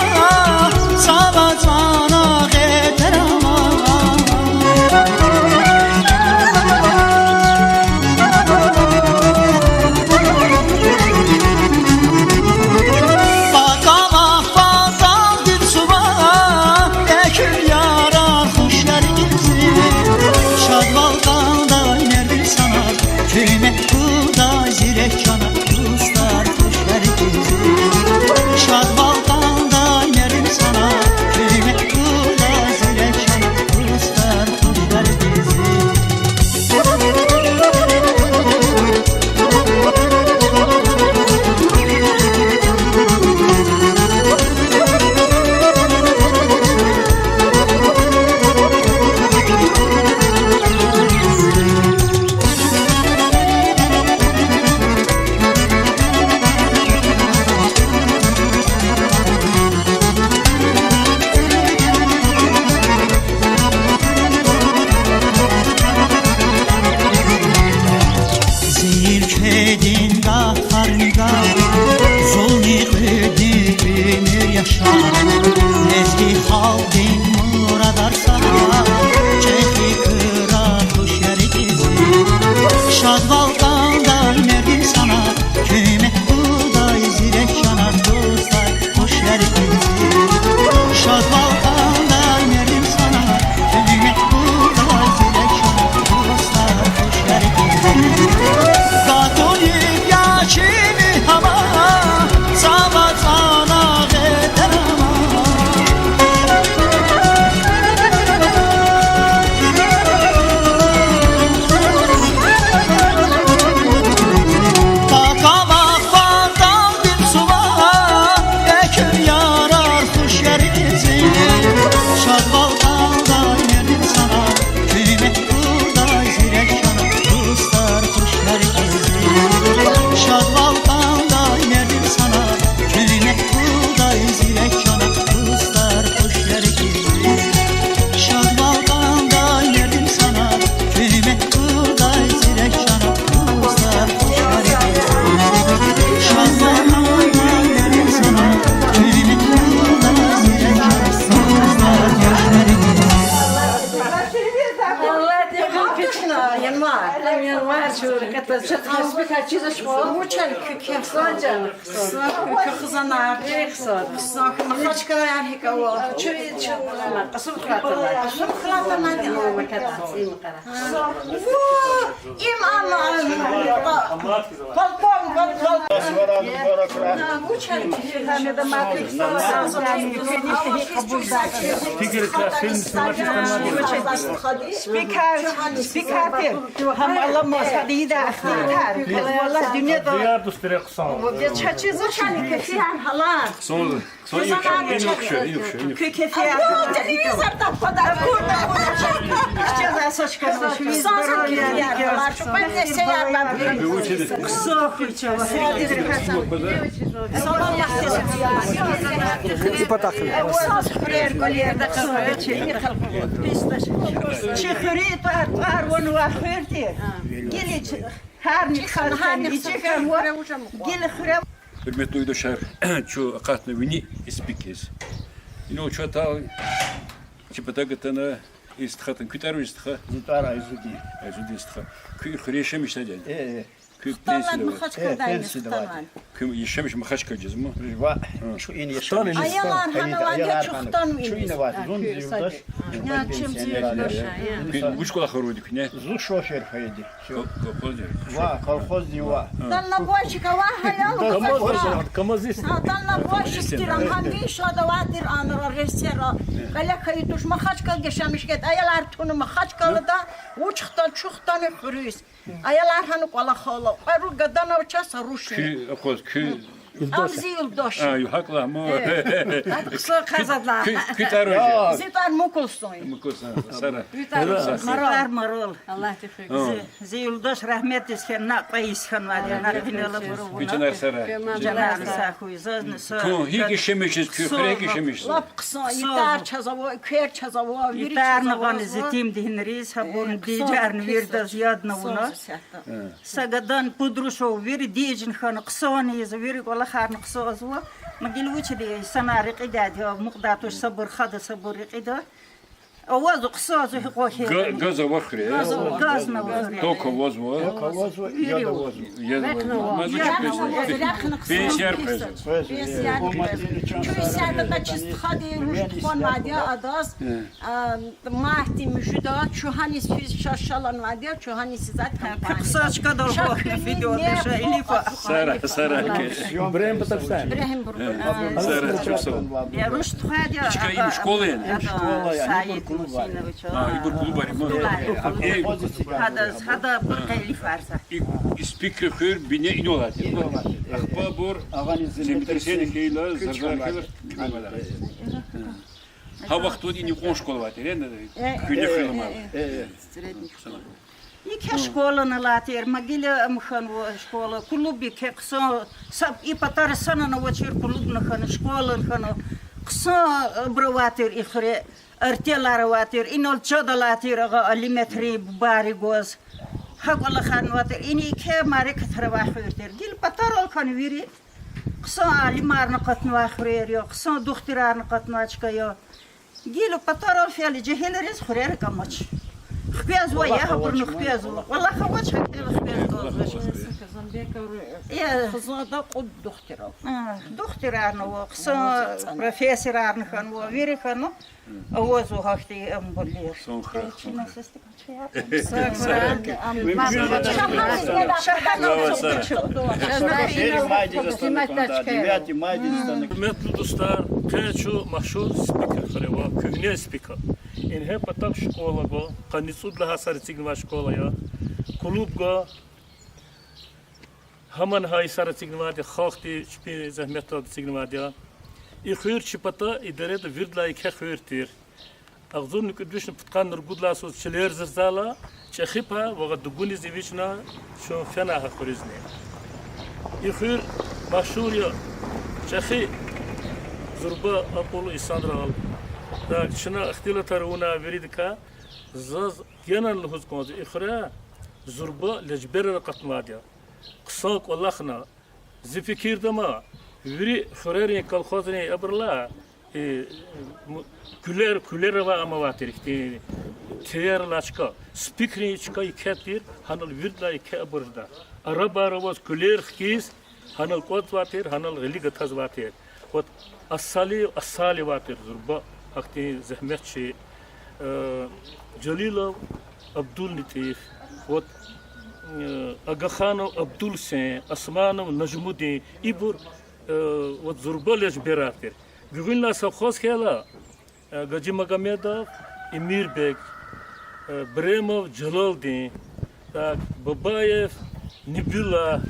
çeçiz şkola uçan kök sanca. Kızana kızana kaç kadar erkek o. Çöy qısım qıratlar. Qısım qıratlar ne o makada. İm ama. Palpam palpam. Uçan hem de matrik Fikir ka film Spiker هم الله ما سعيدة أخير والله الدنيا Diyar dostları kısa. تشجز وشان كثير هلا Son yok. كيف تلفزيون تفضل جزا سشكر Hürmetli uydaşlar, şu akatını vini ispikiz. Yine o çata çipata gitana istixatın kütar istixa. Zutara izudi. Azudi istixa. Kü xreşem işte dedi. Kü Dallar pensili var. mıhaç kadar istiqtan. Kü yeşemiş mıhaç kacız mı? Şu in yaşam. Ayalar hanalarda çoktan mı Şu in var. Zun zivdaş. Ya çimzirler ya. Kü bu şkola xarudik ne? Zu şoşer haydi. Kolpoz. Va, kolxoz diva. Dalna boşika var hayal. Kamazis. Dalna boşiktiran hangi şadawatir anra resera. Kala kayıtuş mıhaç kal geçmiş get ayalar tunu mıhaç kalı da uçtan çoktan xürüs. Ayalar hanı kola xala. Qaru gadan avça saruşu. Kü koz kü. Amzi yıldaş. Hakla mı? Kısa kazadlar. Kütar hoca. Zitan mukulsun. Mukosan sara. مرار مرول Allah tefekkür. زيولداش رحمت اسكن نقيس كان وادي نقبل Bütün sara. جلال ساكوي زن Kü hiç işemişiz, kü xrek işemişiz. Lap kısa yitar çazava, kör çazava, viri يتارنا çazava. غان زتيم دهن ريس هبون ديجارن ويردا زيادنا ونا سجدان بدرشو وير ديجن خان قصوني زوير ولا خان قصوزوا ما قلوش دي سنارق إداد مقداتوش صبر خد صبر إدا أوازو قصوزو هقوشي Gaza var xre. غازنا وزري Toko voz var. Kolxoz ya da voz. Pensiyar pez. Köyserde de çist hadi rüşt kon vadiya adas. Mahti müşüda çuhani süz şaşalan vadiya çuhani sizat kampanya. قصاش كدر روح فيديو دشا إليفا Sara. Brem Bataksan. İbrahim Burgun. Sara çok sağ ol. يا رشد خادي Çıkayım şkola yani. سعيد Ha, İbur kulu var mı? هذا بقى فارسة İspikri xür bine inolat. Akba bor. Zemiterseni keyla zargar kıylar. Ha vakti o dini kon şkola var. Günde kıyılma. يك شكولا نلاتير ما قيل مخن شكولا كله بك قصا سب يبتر سنة نوتشير كله نخن شكولا نخن قصا برواتير إخرى ارتيلا رواتير إنه الجدلاتير أغا أليمتري باري جوز حق الله خان واتير إني كه مارك تروا خيرتير قيل بتر الخن ويري قصا لمار نقط نواخرير يا قصا دخترار نقط نواچكيا قيل بتر الفعل جهل رز خرير كمش خبيز وياها برنو خبيز والله خوش خبيز Kızada kod doktora. دختر عنا وقصا بروفيسور عنا كان وغيري كانوا أوزو هاختي أم بولير Son xır. Hürmetli dostlar, keçu maşhur spiker xreva, köhne spiker. In hep patak şkola go, qanisud laha sarıcıgın şkola ya. Kulüp go, haman hay sarıcıgın var ya, xalqti şpi zahmet sarıcıgın var ya. İxir çipata idare de virdlay ke xirtir. Ağzun nükdüşün putkan nurgudla sos çiler zırzala, çexipa ve duguni ziviçna şu fena hakurizne. İxir maşhur ya, çexi zurba apolu isandral. Da şuna ihtila taruna veridika, zaz genel lühuz konzu. İxira zurba lejbera qatmadya. Qısak Allah'na zifikir dama. Veri xurari kalxozne abrla küler va amawatir işte teyer laçka spikri çıkay kapir hanal virdla kabrda Araba was kuler kis hanal kot vatir hanal gili gataz vatir. Вот asali vatir zurba akti zahmet şey Jalilov Abdul Latif вот Agakhanov Abdul Sen Asmanov Najmuddin ibur вот zurba leş beratir. Güvenla savkhoz kela Gaji Magomedov Emir Bek Bremov Jalaldin так Babayev Nibila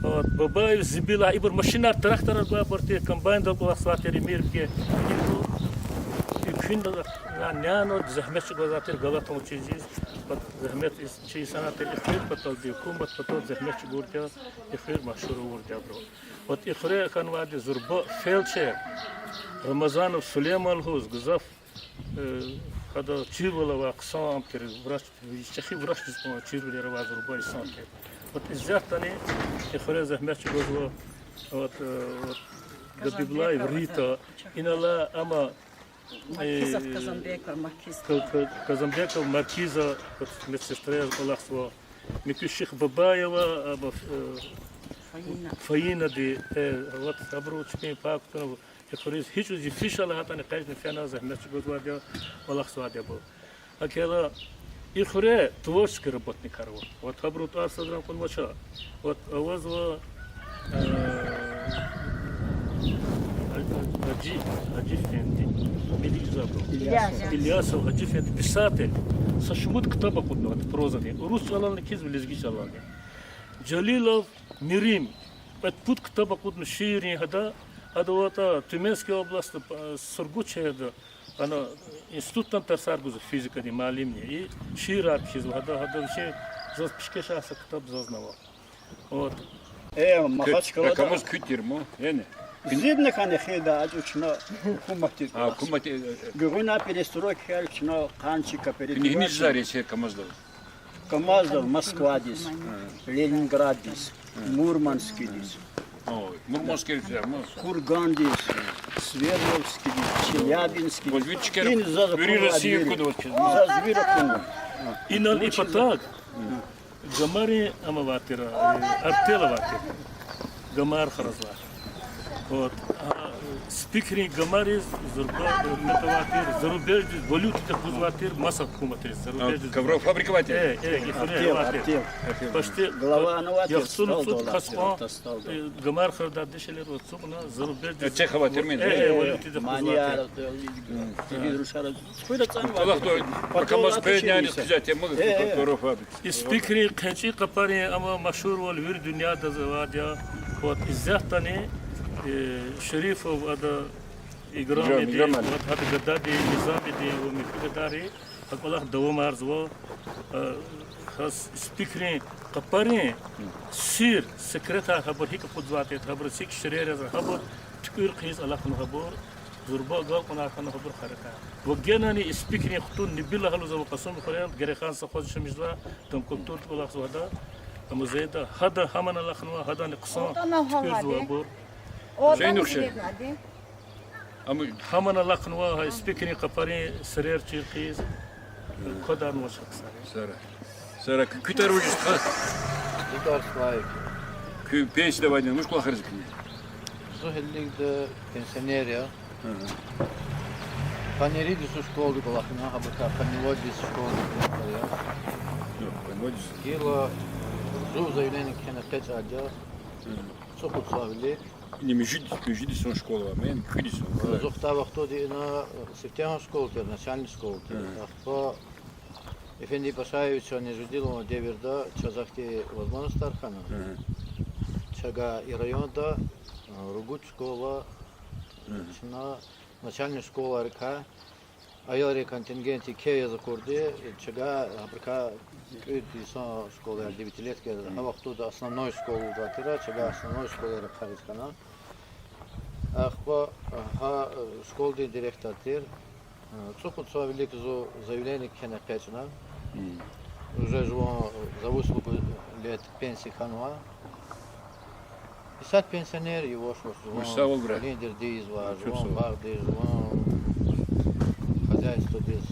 вот Babayev Zibila ibur машина трактора была порте комбайн дал была сватер Emir Bek Күн няно захмет глазатер галатом учизис под захмет из чей санатер ихрир потом бекумат потом захмет гуртя ихрир машуру гуртя бро вот ихре ханвади зурбо фелчер Рамазанов Сулейман Хуз Гузав когда чиволова ксам тер врач чехи врач чиволера вазурбо и сам тер вот из-за тани ихре захмет гуртя вот габибла иврита инала ама Казамбеков, Маркиза, медсестра Аллахсва, Микуших Бабаева, Фаина, вот Абручки, Пактов, Ихорис, Хичу, Фишала, Хатана, Кайзна, Фиана, Захмечгудвадя, Аллахсвадя был. Акела Ихоре, творческий работник Харва. Вот Абрут Арсадрам Кунвача, вот Авазва Хаджи Фенди, Ильясов, Хаджи Фенди, писатель, сашмут ктаба кудно, это проза, русский алан киз, лезгич алан. Джалилов, Мирим, это пут ктаба кудно, шири, хада, адавата, Тюменская область, Сургучая, она институт там тарсаргуза, физика, не малимни, и ширар киз, хада, вообще, пишкеша аса ктаб зазнавал. Вот. Кому скютермо, не? Зидно ханехеда аджучно хумати. Кумати. Гуна перестройка херчно ханчика перед. Не жаришь, камаздал. Камаздал, Москва дис, Ленинград дис, Мурманский дис. Ой, Мурманский дис. Курган дис, Свердловский дис, Челябинский. Вот видите, Россия куда вот. За звирокуну. Инал и потак. Гамари амаватира, артелаватир. Гамар харазла. Вот. Спикери Гамари метаватир, зарубеж, валюты так взватир, масса куматир, зарубеж. Ковров фабрикователь. Артел. Почти. Голова наватир. Яхсун суд хаспа. Гамар харда дешелер вот сумна зарубеж. Чехова термин. Валюты так Мания. Allah da kamaz beğenir düzeltir mi? Kovrov fabrik. Спикери кенчи капари ама машур вал вир дуньяда завадя. Вот иззахтани Шерифов ада играми ди, вот ада гадади, низами ди, वो मिफदारी, अकबलाह दो मार्ज वो खास स्पीकरें कपरें सिर सेक्रेटा खबर ही कपुद्वाते खबर सिक शरीर खबर तकुर खीस अल्लाह को खबर ज़ुर्बा गाल को नाखन खबर खरका वो ज्ञानी स्पीकरें खुद निबिला हलो जब कसम खरें गरेखान सखोज शमिज़ला तुम कुतुर अल्लाह सुहादा मुझेदा हदा हमन अल्लाह खनवा हदा निक़सान तकुर ज़ुआबur Zeynukşe. Ama Haman Allah kanwa speaking kapari serer çirkiz kadar mı Sara. Sara küter ucuz ka. Küter slayık. Kü peş de vadin muş kulakırız ki. Zuhellik de pensionerja. Paneri de su školu kulakına habaka panelodi su školu kulakına. Yok, ben vadis. Gila zu zaявление kene peć ađa. Çok utsavili. Не мюжиди сон школа, мен хиди сон. Зохтава хто ди на септембр школтер, начальник школтер. Ахпа Efendi Paşaевич не жудило деверда чазахти возможность архана. Чага и районда ругут школа, чина начальник школа река, ayari контингенти кея закурди, чага абрика кюти сон школа 9-летки, а вахтуда основной школу датира, чага основной школа река рискана. Ахпа школды директор тир, цухут велик за заявление кене кечна. Уже живу за 8 лет пенсии ханва. И сад пенсионер его что живу. Лидер дизва, живу барды, живу хозяйство без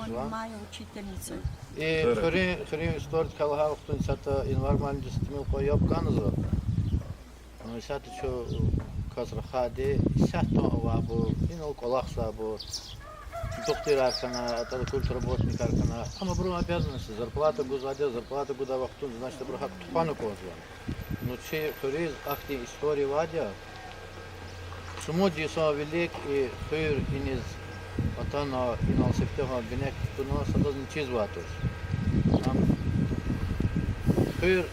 Москва. Моя учительница. И хрен историк халахав кто сата инварман дистмил по yapkanızı. Ну сата чо казрахаде сата авабу инол колахса бу. Доктор аркана, это культработник аркана. Ama bunun обязанности, зарплата гузаде, зарплата гуда вахтун, значит, это хак тупану козва. Но че хриз ахти истории вадя. Чему дисо велик и хыр иниз атана инал сефтеха бинек туно садазн чиз ватус. Хыр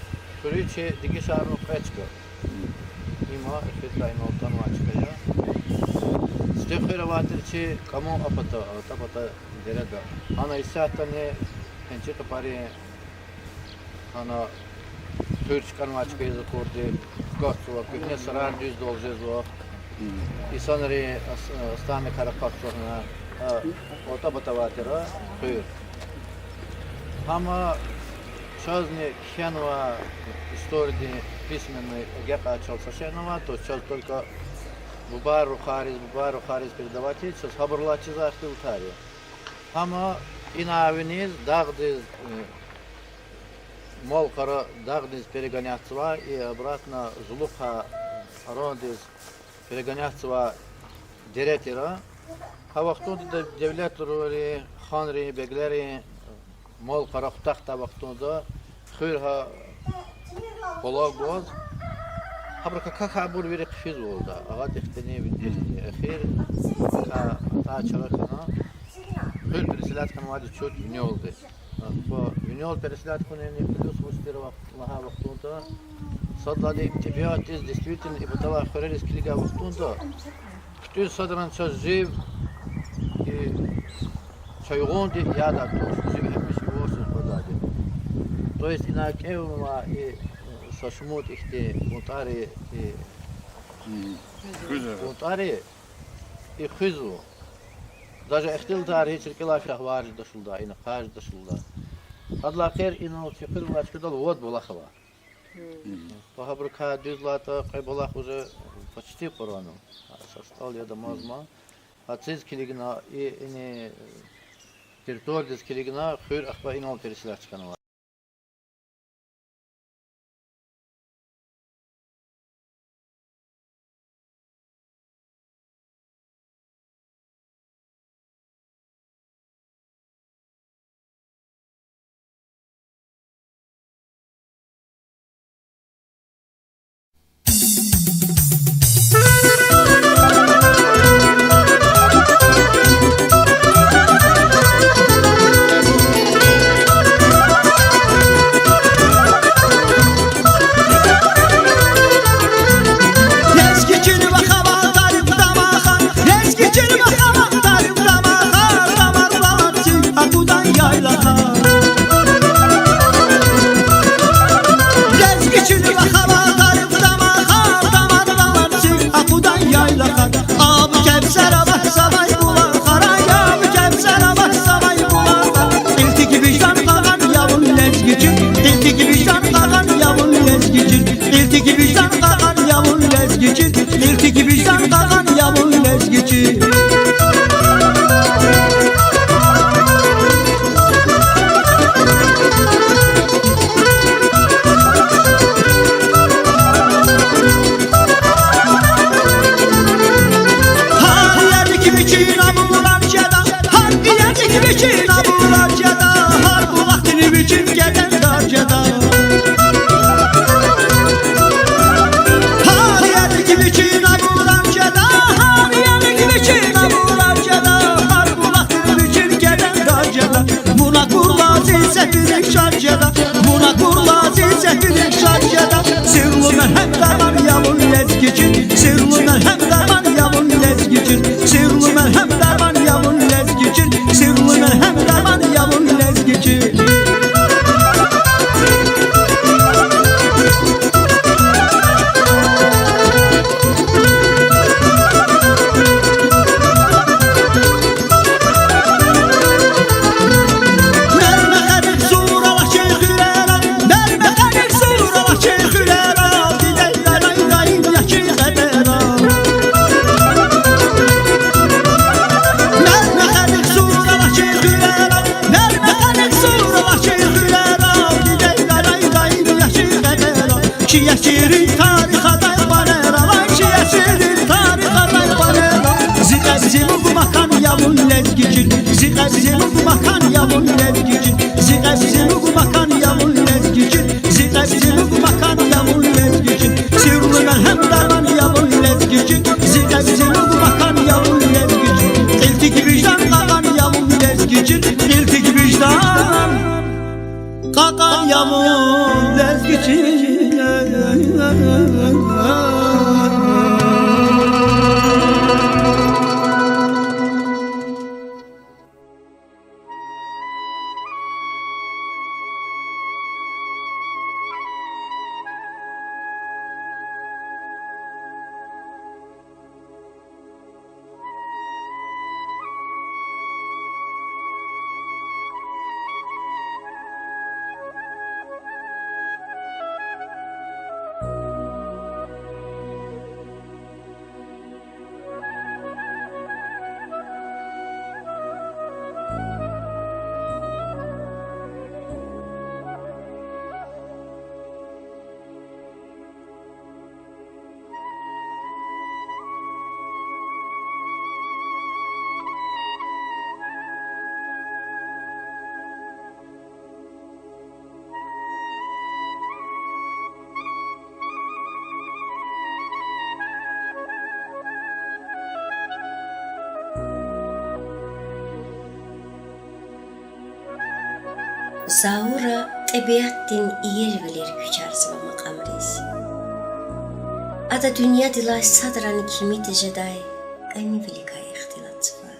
че диги шарну качка. Има хитра инал танвачка я. Стехира ватерчи кому апата дереда. Ана исатане энчика пари ана Türkçkan maçka yazı kurdu. Gotsuva kükne sarar düz dolcezva. İsanları stane karakatlarına ota batavatira kuyur. Ama çözne khenva истории письменной гека чалсашенова, то сейчас только Бубару Харис передаватель, сейчас хабарлачи за Ахтилтари. Ама инавиниз дагдиз Молкара дагдиз перегоняться и обратно злуха рондиз перегоняться директора. А вахтунда девлетлери, ханри, беглери, Молкара хтахта вахтунда хырха полог боз. Хабрака как хабур вери кфиз oldu. Ağa defteni bildirdi. Ahir ka ta çalakana. Hır perisilat kan vadi çok ünlü oldu. Bu ünlü ol perisilat kanı ne biliyoruz bu stira vaha vaktunda. Sadladı tabiat iz действительно и потала хорелис килига vaktunda. Кто садран час жив и чайгон де яда то жив хепиш восс подады. То есть инакева и Сашмут ихте мутари и хызу. Даже ихтил тари чиркила шахвар дошулда, ина хаж дошулда. Адла хер ина чиркил лачкидал вот булахова. Пахабрка дюзлата кайбулах уже почти порану. Состал я домазма. Ациз килигна и ини территория килигна хыр ахба инал пересилах чканова. Zaura tabiatin yer bilir güç arzulama kamriz. Ada dünya dilay sadran kimi tejeday aynı velikay ihtilat var.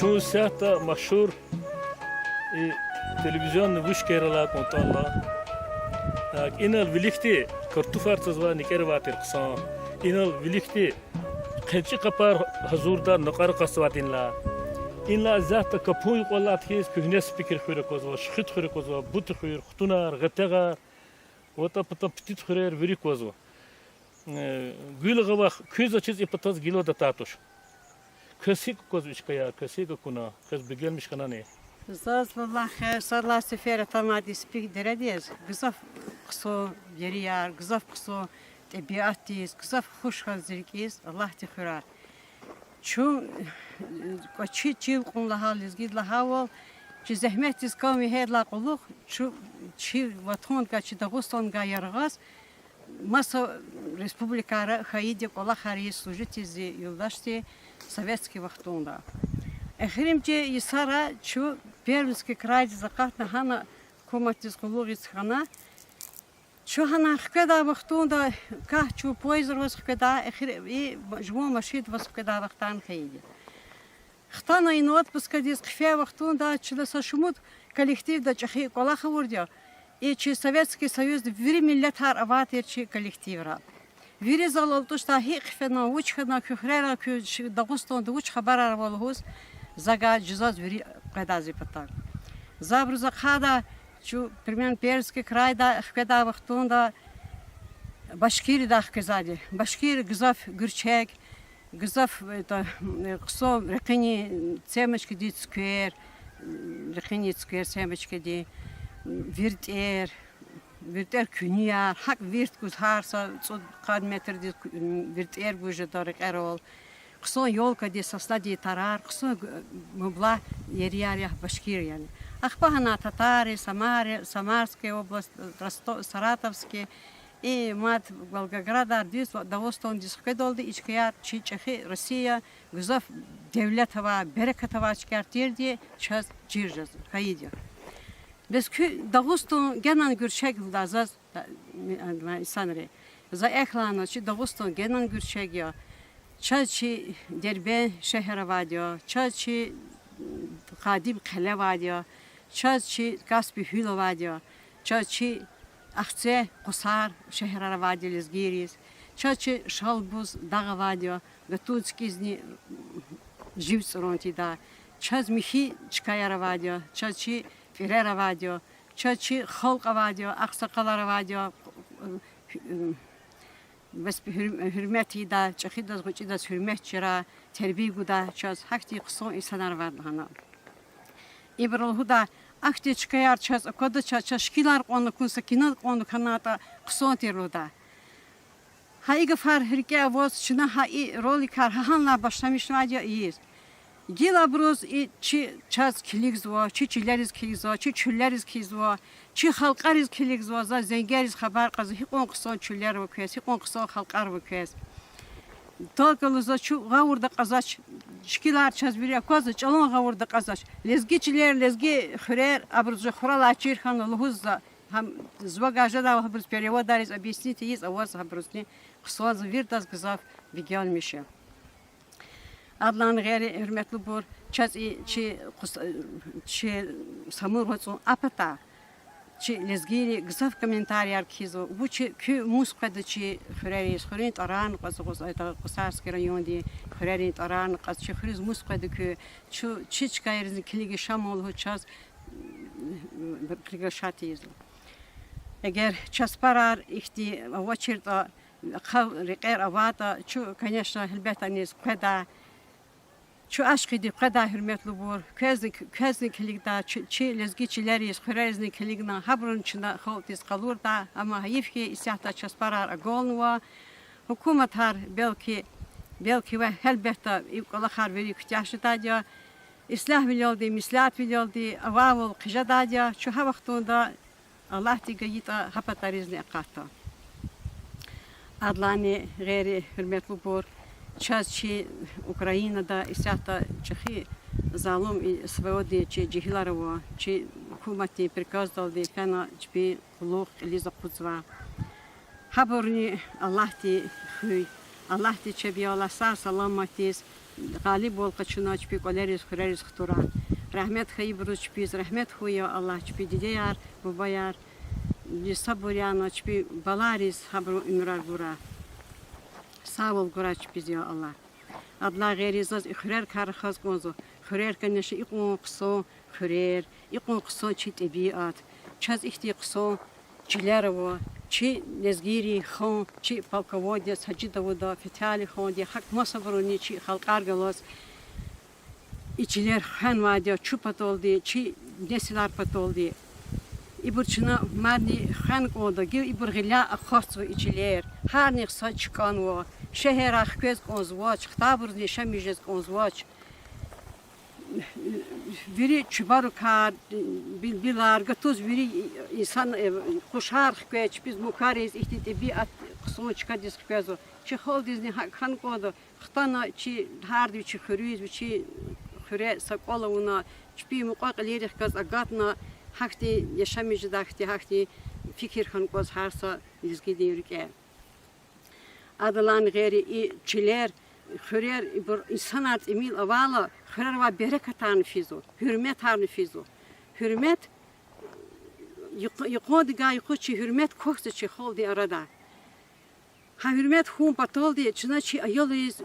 شو ساعتا مشهور تلفزيون وش كيرلا كنت الله إن الوليختي كرتوفار تزوا نكروات القصام إن الوليختي خلشي قبار حضور دا نقار قصواتين لا إن لا ذات كبوي قولات هيس بهنس فكر خير كوزوا شخت خير كوزوا بوت خير ختونار غتغا وتا بتا بتيت خير وري كوزوا гүйл гава көз очиз ипатаз гило да татуш касик коз ишкая касик куна каз бигелмиш канане Zaz vallahi sarla sefere tamadi spik derediz. Gızaf kıso yeriyar, gızaf kıso tabiatiz, gızaf hoş hazırkiz. Allah tihrar. Şu kaçı çil kunla haliz gidla haval. Çi zahmetiz kavmi hedla quluk. Şu çi vatan kaçı Dağıstan gayargaz. Masa Республикара Хаиди кола хари служители юлдашти советский вахтунда. Эхримче Исара чу Пермский край закатна хана коматис кулугис хана. Чу хана хкеда вахтунда ка чу поизр вас хкеда эхри и жмо машид вас хкеда вахтан Хаиди. Хтана ин отпуска дис хфе вахтунда чиласа шумут коллектив да чахи кола хавурдя. И чи Советский Союз вири миллет хар аватир чи коллективра. Вири залолду шта хикфена учхена кюхрера кю Дагустон уч хабарар волхус зага жизаз вири кадази патак. Забруза хада чу примерно Пермский край да хкеда вахтунда Башкир да хказади. Башкир гзаф гүрчек гзаф это ксо рекини цемечки ди сквер рекини сквер цемечки ди Virter küniyar, hak virt kuz harsa, so kad metr di virter guje tarik erol. Kısa yol kadi sasla di tarar, kısa mubla yeriyar ya Bashkir yani. Akhbahana Tatari, Samarske oblast, Saratovske и мат Волгограда дис Дагыстан дискет oldu içkiyar Çeçi Rusya güzaf devlet hava bereket hava çıkartırdı çaz circaz kaydı. Biz ki Dağıstan genan görüşek vazaz insanları. Za eklano çi Dağıstan genan görüşek ya. Çaçi derbe şehir vadiyo, çaçi qadim qala vadiyo, çaçi Kaspi hülo vadiyo, çaçi Ахце Косар şehirara vadiyeliz giriz. Çaçi Şalbuz dağı vadiyo, Gatutskizny живц ронтида. Çaz mihi çıkayara vadiyo, çaçi Firera vadiyo, çaçi Halqa vadiyo, Aksakalara vadiyo. Bes hürmeti da, çaxidas qoçidas hürmet çira, terbiye guda, çaz hakti qıson insanlar vardı hana. İbrahim da Ахти чкаяр час кода чашкилар қону кунса кинал қону каната қсон тируда. Хайга фар хирке воз чина хай роликар ханла башламишвадя из. Гила броз и чи час килигзва, чи чилерис килигзва, чи чулерис килигзва, чи халқарис килигзва, за зенгерис хабар қазы хиқон қсон чулер вакес, хиқон қсон халқар вакес. Толкалыза чу гавурда қазач Şkilar çaz bir yakazı çalon gavurda qazaş. Lezgiçiler lezgi xrer abruz xral açir xan lhuzza ham zvagaja da abruz переводарис объяснить есть аваз абрузни xsoz virdas gzaf vigalmişe. Adlan gayri hürmetli bur çaz çi samur hotsun apata. Çi lezgiri gzaf komentariyar kizo. Bu çi kü muskada çi xreris xrint aran qazğos ayta qasarski rayondi xrerit aran qaz çi xriz muskada kü çu çiçkayrizin kiligi şamol hoçaz kligashat izlo. Eğer çasparar ihti vaçirta xal riqer avata çu конечно elbette nis qada Şu aşkı kadar hürmetli bur. Közlü kilikda çi lezgiçileri xırezli kilikna habrun içinde haltiz kalur da ama hayif ki isyahta çasparar agolnuva. Hukumet har belki ve elbette ilkola har veri kütyaşı da diyor. İslah biliyordu, mislat biliyordu, avavul kıja da diyor. Şu ha vaktunda Allah diye yita hapatarizli akatta. Adlani gayri hürmetli bur. Çi Ukrayna'da isyahta çıkı zalim svobodi çi cihlarova çi hükümeti prikaz daldı kana çi kuluk liza kuzva haberni Allah di huy Allah di çi Allah sağ salamatiz galip ol kaçına çi koleriz xureriz xtura rahmet haybruz çi rahmet huya Allah çi diyar bu bayar saburyana çi balariz habru imrar gura sağ ol guraç biziyor Allah. Adla gerizaz ihrer karxaz gozo. Hürer kanışı ikon qso hürer, ikon qso çi tabiat. Çaz ihti qso çilerovo, çi lezgiri xon, çi palkovodiya sajidavoda fetali xon diye hak masabroni çi halqar galos. İçiler xan vadiya çupatoldi, çi nesilar patoldi. İburçuna marni xan koda gibi iburgila akhosu içiler. Her nexsa çıkan o. Şehir akköz konzvaç, xtaburli şamijez konzvaç. Viri çubaru kar, bilar gatuz viri insan kuşar xköç biz mukariz ihti bi at sonuç kadis xközo. Çi holdizni xan koda xtana çi hardi çi xürüz çi xüre sakolovuna çi muqaqleri xkaz agatna hakti yaşamıcı dakti hakti fikir xan koz harsa izgidi yürke. Adılan gayri çiler xürer insan art emil avala xürer va bereket arnifizo hürmet arnifizo hürmet yıkod gay koçi hürmet koksa çi holdi arada ha hürmet hum patoldi çına çi ayoliz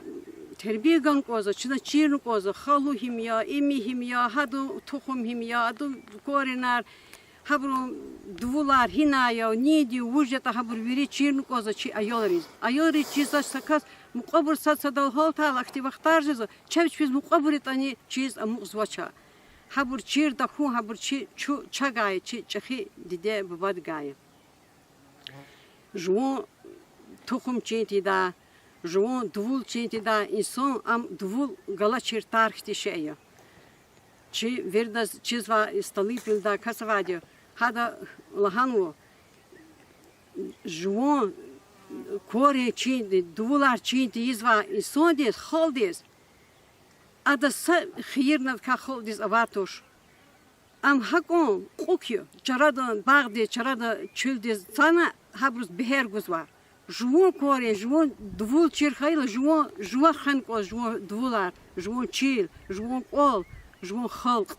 terbiye gan koza çına çirnu koza halu himya emi himya hadu tohum himya adu korenar habru duvular hinaya nidi vujeta habru viri çirnu koza çi ayolriz ayolri çiza sakas muqabur satsadal holta akti vaqtarjız çevç biz muqaburit ani çiz amuzvaça habur çir da hu habur çi çu çagay çi çxi dide babad gay ju tohum çeti da ju duvul çeti da insan am duvul gala çir tarixti şeyya çi verdas çizva stalipil da kasavadio hada lahanu ju kore çi duvular çi izva insondis holdis ada sa khirnat ka holdis avatosh am hakon kokyo çaradan bağde çarada çüldis sana habrus beher guzvar juon kore juon duvul çir khayla juon khan ko juon duvular juon çil juon kol juon halk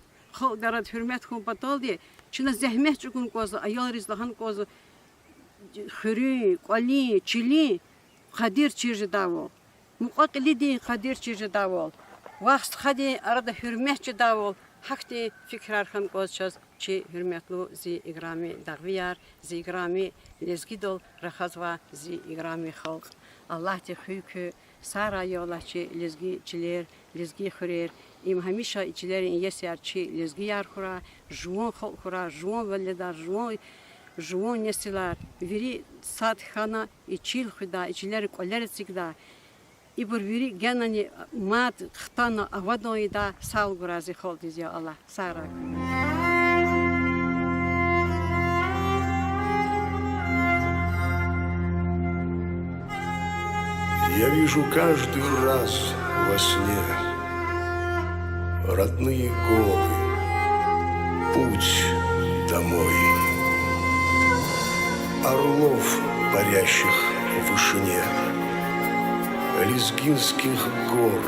garat hürmet kon patoldi çina zehmet çukun koza ayolriz lahan koza xürü, qali, çili, qadir çirji davol. Muqaqli di qadir çirji davol. Vaqt xadi arada hürmetçi davol. Hakti fikrar xan qozçaz çi hürmetlu zi igrami dağviyar, zi igrami lezgidol raxazva zi igrami xalq. Allah ti xükü sara yola çi lezgi çiler, lezgi xürer. İm hamişa içilerin yesyar çi lezgi yar xura, juon xalq xura, juon veledar, juon nesilar, viri sat xana içil xuda, içileri koleri cikda. İbur viri genani mat xtana avadoyi da sağ gurazi xoldiz ya Allah. Sara. Я вижу каждый раз во сне родные горы, путь домой. Орлов, парящих в вышине, Лезгинских гор,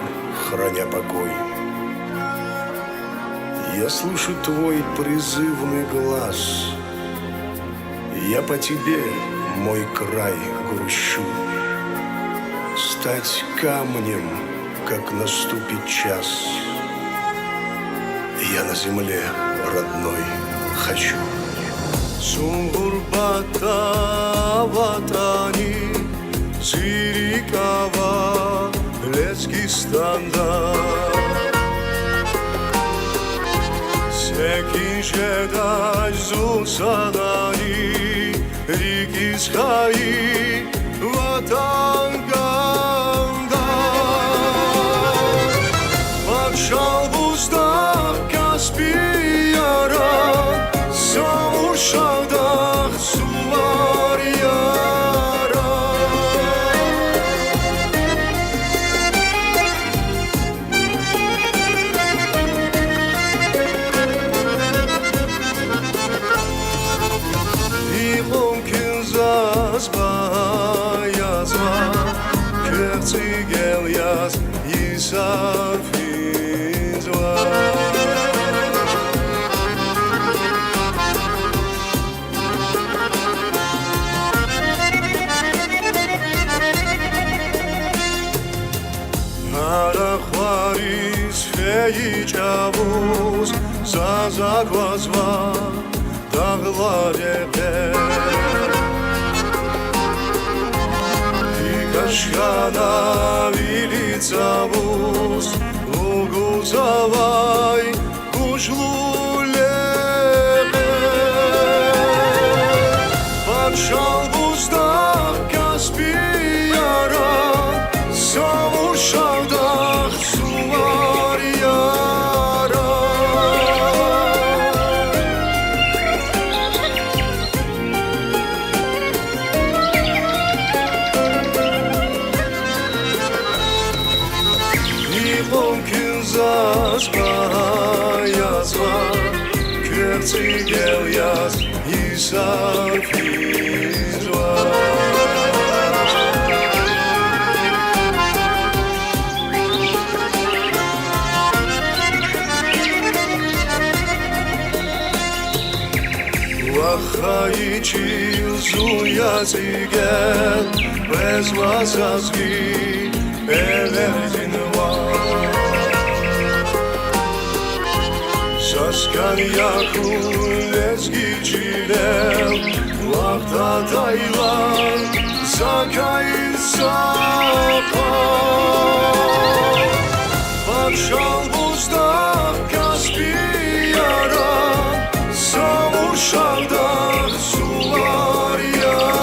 храня покой. Я слышу твой призывный глаз, я по тебе, мой край, грущу. Стать камнем, как наступит час, я на земле родной хочу. Сумбурбата ватани, Сирикава, Лезгистанда. میشه داشت زود صدایی ریگیز خایی وطن گندن پادشال بوزدق کسبی یاران سامور شادق سوار Tsigeljas Yisar Fizwa Harakhvaris Feyi Chavuz Zazagvazva Dağlar eper Kaşkana vilitsavuz Uguzavay kuşlu lebe Panşal buzdaq kaspi yaran Savur şavdaq suvar yaran Yazma, kürtü gel yaz, Yisar Fizwa Vahayı çizu yazı gel, bez vazazgi, elerdin var Saskan yakul ezgiciler Vakta daylar Zakay sapa Panşal buzdaq kaspi yaran Savur şavdaq sular yaran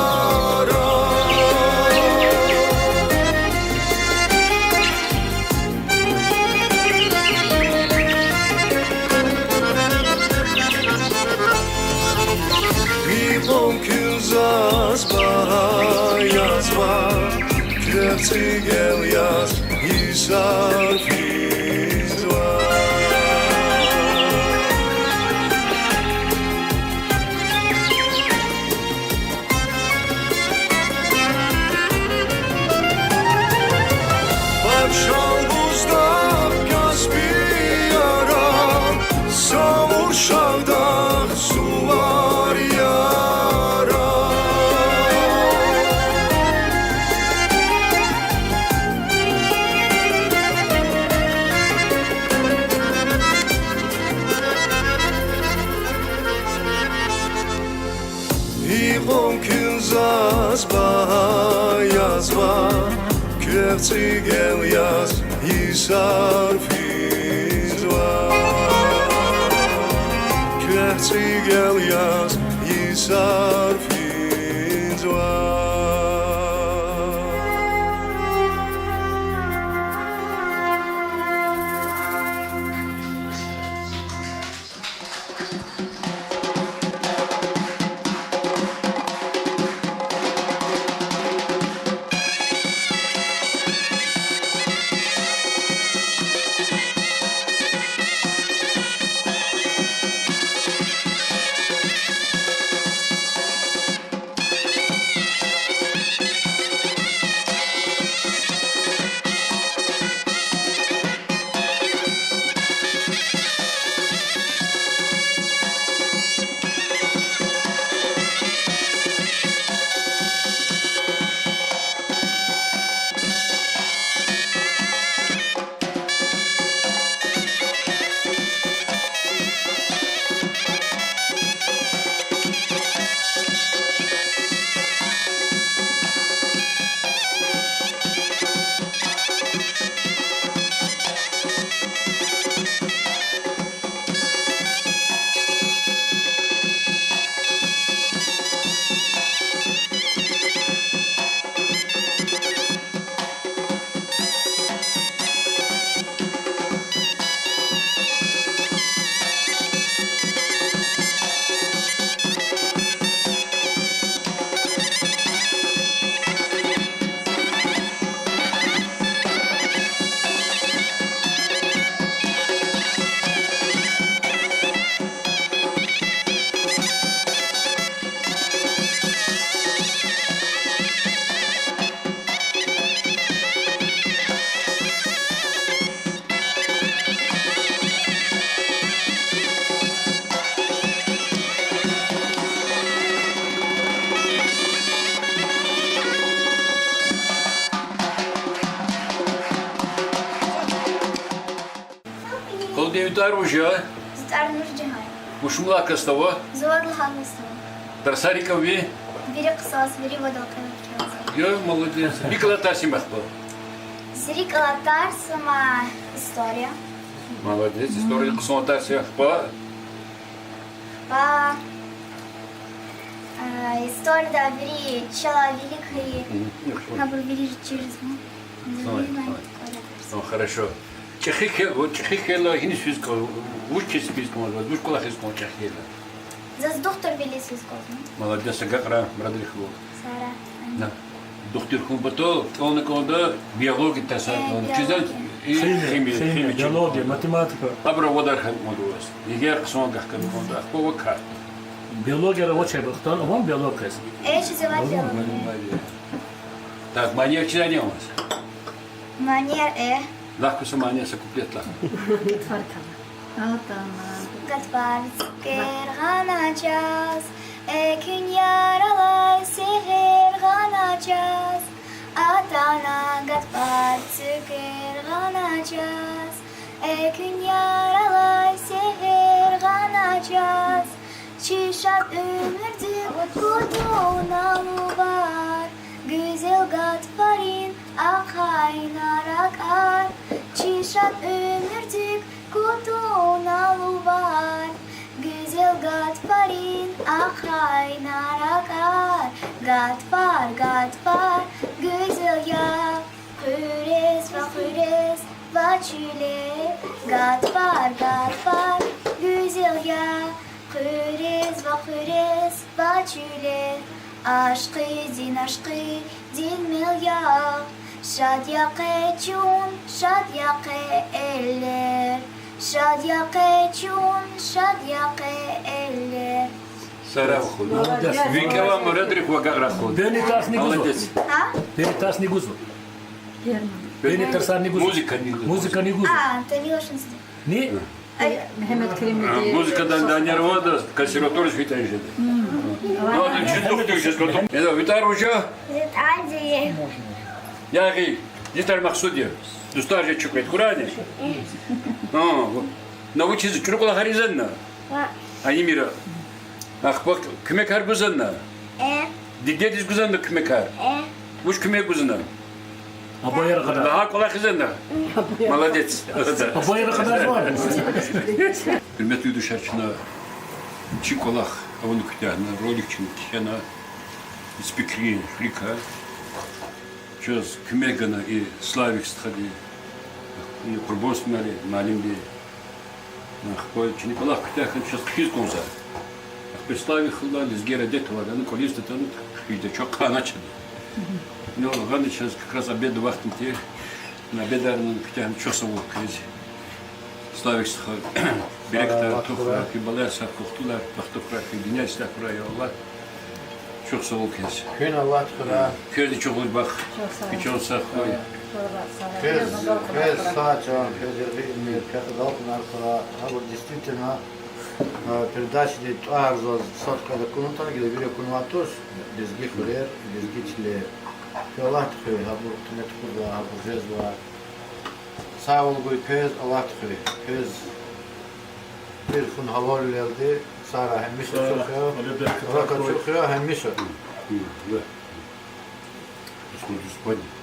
Yazma, kürtü gel yaz, Yisar Fizwa Panşal buzdaq kaspi yaran Savur şavdaq suvar yaran Yazma, kürtü gel yaz, Yisar Fizwa Kürtü gel yaz, Yisar Fizwa девитар уже. Старнур Джихай. Ушмула кастова. Зуад Лхамису. Тарсарикови. Бери Ксас, бери Водолка. Я молодец. Бикла Тарсимахпа. Сирик Алатар, сама история. Молодец. История Ксона Тарсимахпа. История, да, бери Чала Великой. Набор бери через Ну, хорошо. Чехихела, хинисвиска, учи списку, душ кола хиском чехихела. За доктор вели свискозно. Молодец, гакра, брадрихло. Сара. Да. Доктор Хубато, он кода биология тасат, чизан химия, биология, математика. Абра водар хан модуас. Егер ксон гахкан конда, повака. Биология рабочая, кто он биология? Эчи зела биология. Так, манер чизан у вас. Манер Лахку самания са куплет лах. Gatvar ganacağız, ekin yaralay seher ganacağız. Atana gatvar ganacağız, ekin yaralay seher ganacağız. Çişat ömürdü kutuna var, güzel gatvarin akaynarak ar. Çişat ömürdük kutuna var, güzel gatvarin akaynarak ar. Gatvar, gatvar, güzel ya, hüres va çüle. Gatvar, gatvar, güzel ya, hüres va çüle. Aşkı din milya. Şadyaqe çun, şadyaqe eller. Şadyaqe çun, şadyaqe eller. Сара ход. Викава морадрих вагара ход. Бени тас не гузу. Ha? Бени тас не гузу. Бени тарсар не гузу. Музыка не гузу. Музыка не гузу. Ты Милошинский. Не? Mehmet Kremli. Музыкадан данервода консерватория свитанжеде. Ну, это чудо ты сейчас готов. Это витар уже. Азия. Яги, дитар максуди. Дустар же чукает Куране. Научиться чуркула харизанна. Они мира. Ах, бак, кмекар гузанна. Дидетис гузанна кмекар. Уж кмек гузанна. Абояра kadar. Daha kolay kızanna. Молодец. Абояра kadar var. Hürmetli dışarıçına çikolak avını kütahına, rolikçin kişana, spikri, frika, çöz kümegana i slavik stadi, i kurbosmeri, malim bi, nakpoy çinikolak kütahın çöz kişiz konza. Akbe slavik hılla lizgere detvadanı koliste tanıt, işte çok kanaçadı. Ну, рано сейчас как раз обед в Ахтенте, на обедарном кутян часовой крызи. Славик Беректа, Тухра, Кибалеса, Кухтула, Пахтухра, Кибиняйста, Курайола, часовой крызи. Gün Allah tıkıra. Közi çok bak, küçük sahkoy. Köz saçan, köz yılmir, katadalpınar kura. Ama действительно, передачи де арзо сотка да кунутан, где били кунватус, без гихурер, без гичле. Allah tıkıyor, bu tünet kurda, bu cezva. Sağ ol bu köz, Allah tıkıyor. Köz bir fun havar geldi, Sara hem mişo çıkıyor, Raka çıkıyor, hem mişo.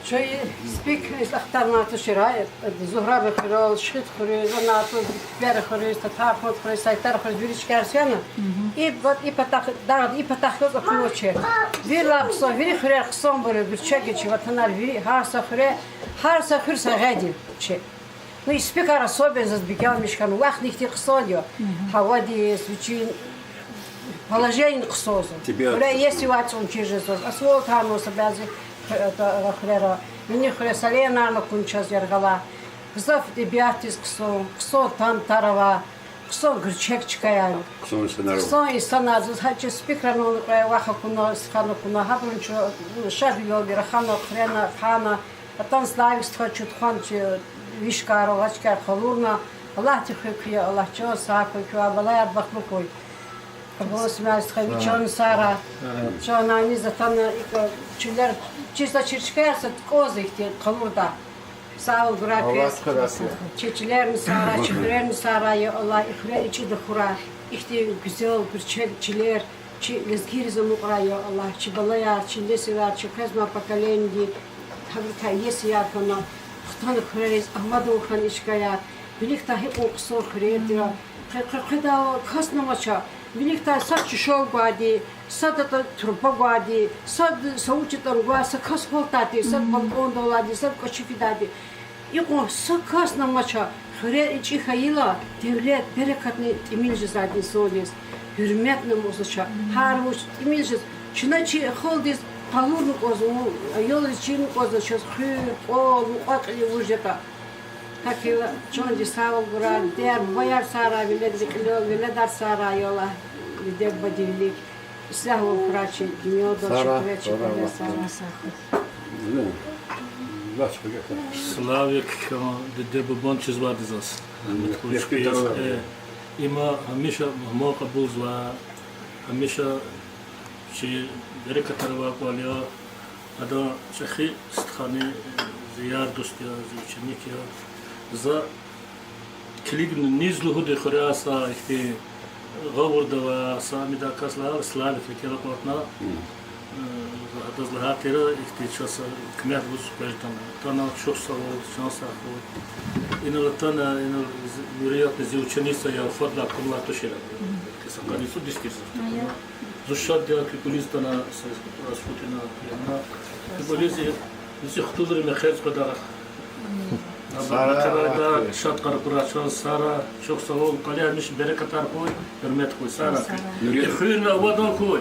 Şöyle spik ihtarnatı şirayet, zuhra bekirol, şıkıt kuruyor, zanatı beri kuruyor, tatapot kuruyor, saytar kuruyor, bir çıkarsana. İpataklık okuyor çek. Bir lapso, bir kuruyor, kıson böyle bir çek geçiyor, vatanlar bir harsa kuruyor, harsa hırsa gadi çek. Ну и спикар особенно сбегал мешкан, вах нихти ксодио, хавади свечин положение ксозу. Ура если вац он чижезо, асвол там особязи рахлера, мини хре салена на кунчас яргала. Ксов дебиатис ксо там тарава, ксо грчекчка ян. Ксо и саназ, хачи спикар ну ваха куно схано куно хабунчо шабио бирахано хрена хана, а там славик хочу тханчи вишкар, лачкар, халурна, Allah tühüküyor, Allah çoğu sağ koyuyor, Allah yardımcı koy. Bu smälstcha çoğun sara, çoğun ani zaten çiller çizda çirçkaysa kozikti kalurda. Sağ ol Allah bırakız. kırası. Çeçiler mi sara, çiftler mi sarayı Allah ihre içi de kura. İşte güzel bir çiçekçiler, lezgiriz muqraya Allah çibalaya, çinde sever, çekazma pakalendi. Tabii tayyesi ya kana. Xtan kırarız, Ahmad'ın kan işkaya. Birlikte hep o kısa kırıyor. Kırkıda kasna maça. Birlikte saçı şov guadi, sadata turpa guadi, sad savuçtan guadi, sakas voltati, sad balkon doladi, sad koçifidadi. Yoko sakasna maça. Hürriyet içi hayıla, devlet berekatını iminci zaten soğuduz. Hürmet namusuça, harvuç iminci. Şuna çi holduz, palurluk ozunu, yol için ozunu, hür, ol, atlı vurjata. Takıyla çoğunca sağ ol burar, değer bayar saray, veledar saray yola, bir de badillik. İslah ol kuraçı, dünyada şükreçi, böyle sağla sağla. Slavik, de bubon çiz var dizas. İma hamisha muqabul zwa, hamisha şey bereket arva kwalya, ada şehi istkhani ziyar dost ya, ziyçenik ya. Za kiligin nizluhu de khurasa işte gavurda ve samida kasla slavik fikra kortna. Dazlı hatira işte çasa kmer bu süpertan. Tana çok sağ ol, şans sağ ol. İnanıltana inal müriyat ziyuçenisa ya fadla kumla toşela. Kesakani su diskirsa. Zuşad ya ki polis tana rasputina yana. Polis bizi xtudur mekhez kadar. Sara şat karpuraçan Sara çok sağ ol. Kalyanmış bereket arkoy, hürmet koy Sara. Ykhirna wadan koy.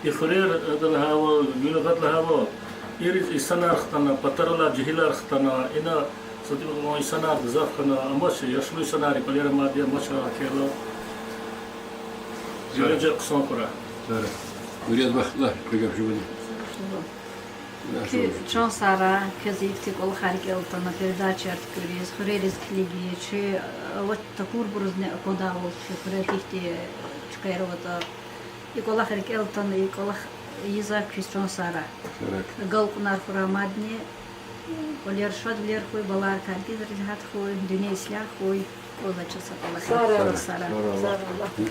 Ykhir adal hava, yulgat hava. Yeriz isanar xtana, patarala cihilar xtana, ina sadibul isanar zafkana, amaç yaşlı isanar kalyan madiye maça kelo. Yolca kısan kura. Sara. Nuriyat bakla, kıyap şu bunu. Чон сара кезикти кол харикелтана передача арткурис хурелис клиги чи вот такур брузне подавол чи хурехти чкайровата и кола харикелтана и кола иза кристон сара галкунар хурамадни колер шод лер хуй балар карги зрихат хуй dünya islah хуй кола часа кола сара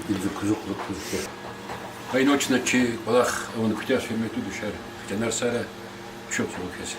İlzi kuzukluk. Aynı oçuna ki balak onu kütüya sürmeyi düşer. Kenar Sara çok çok kes.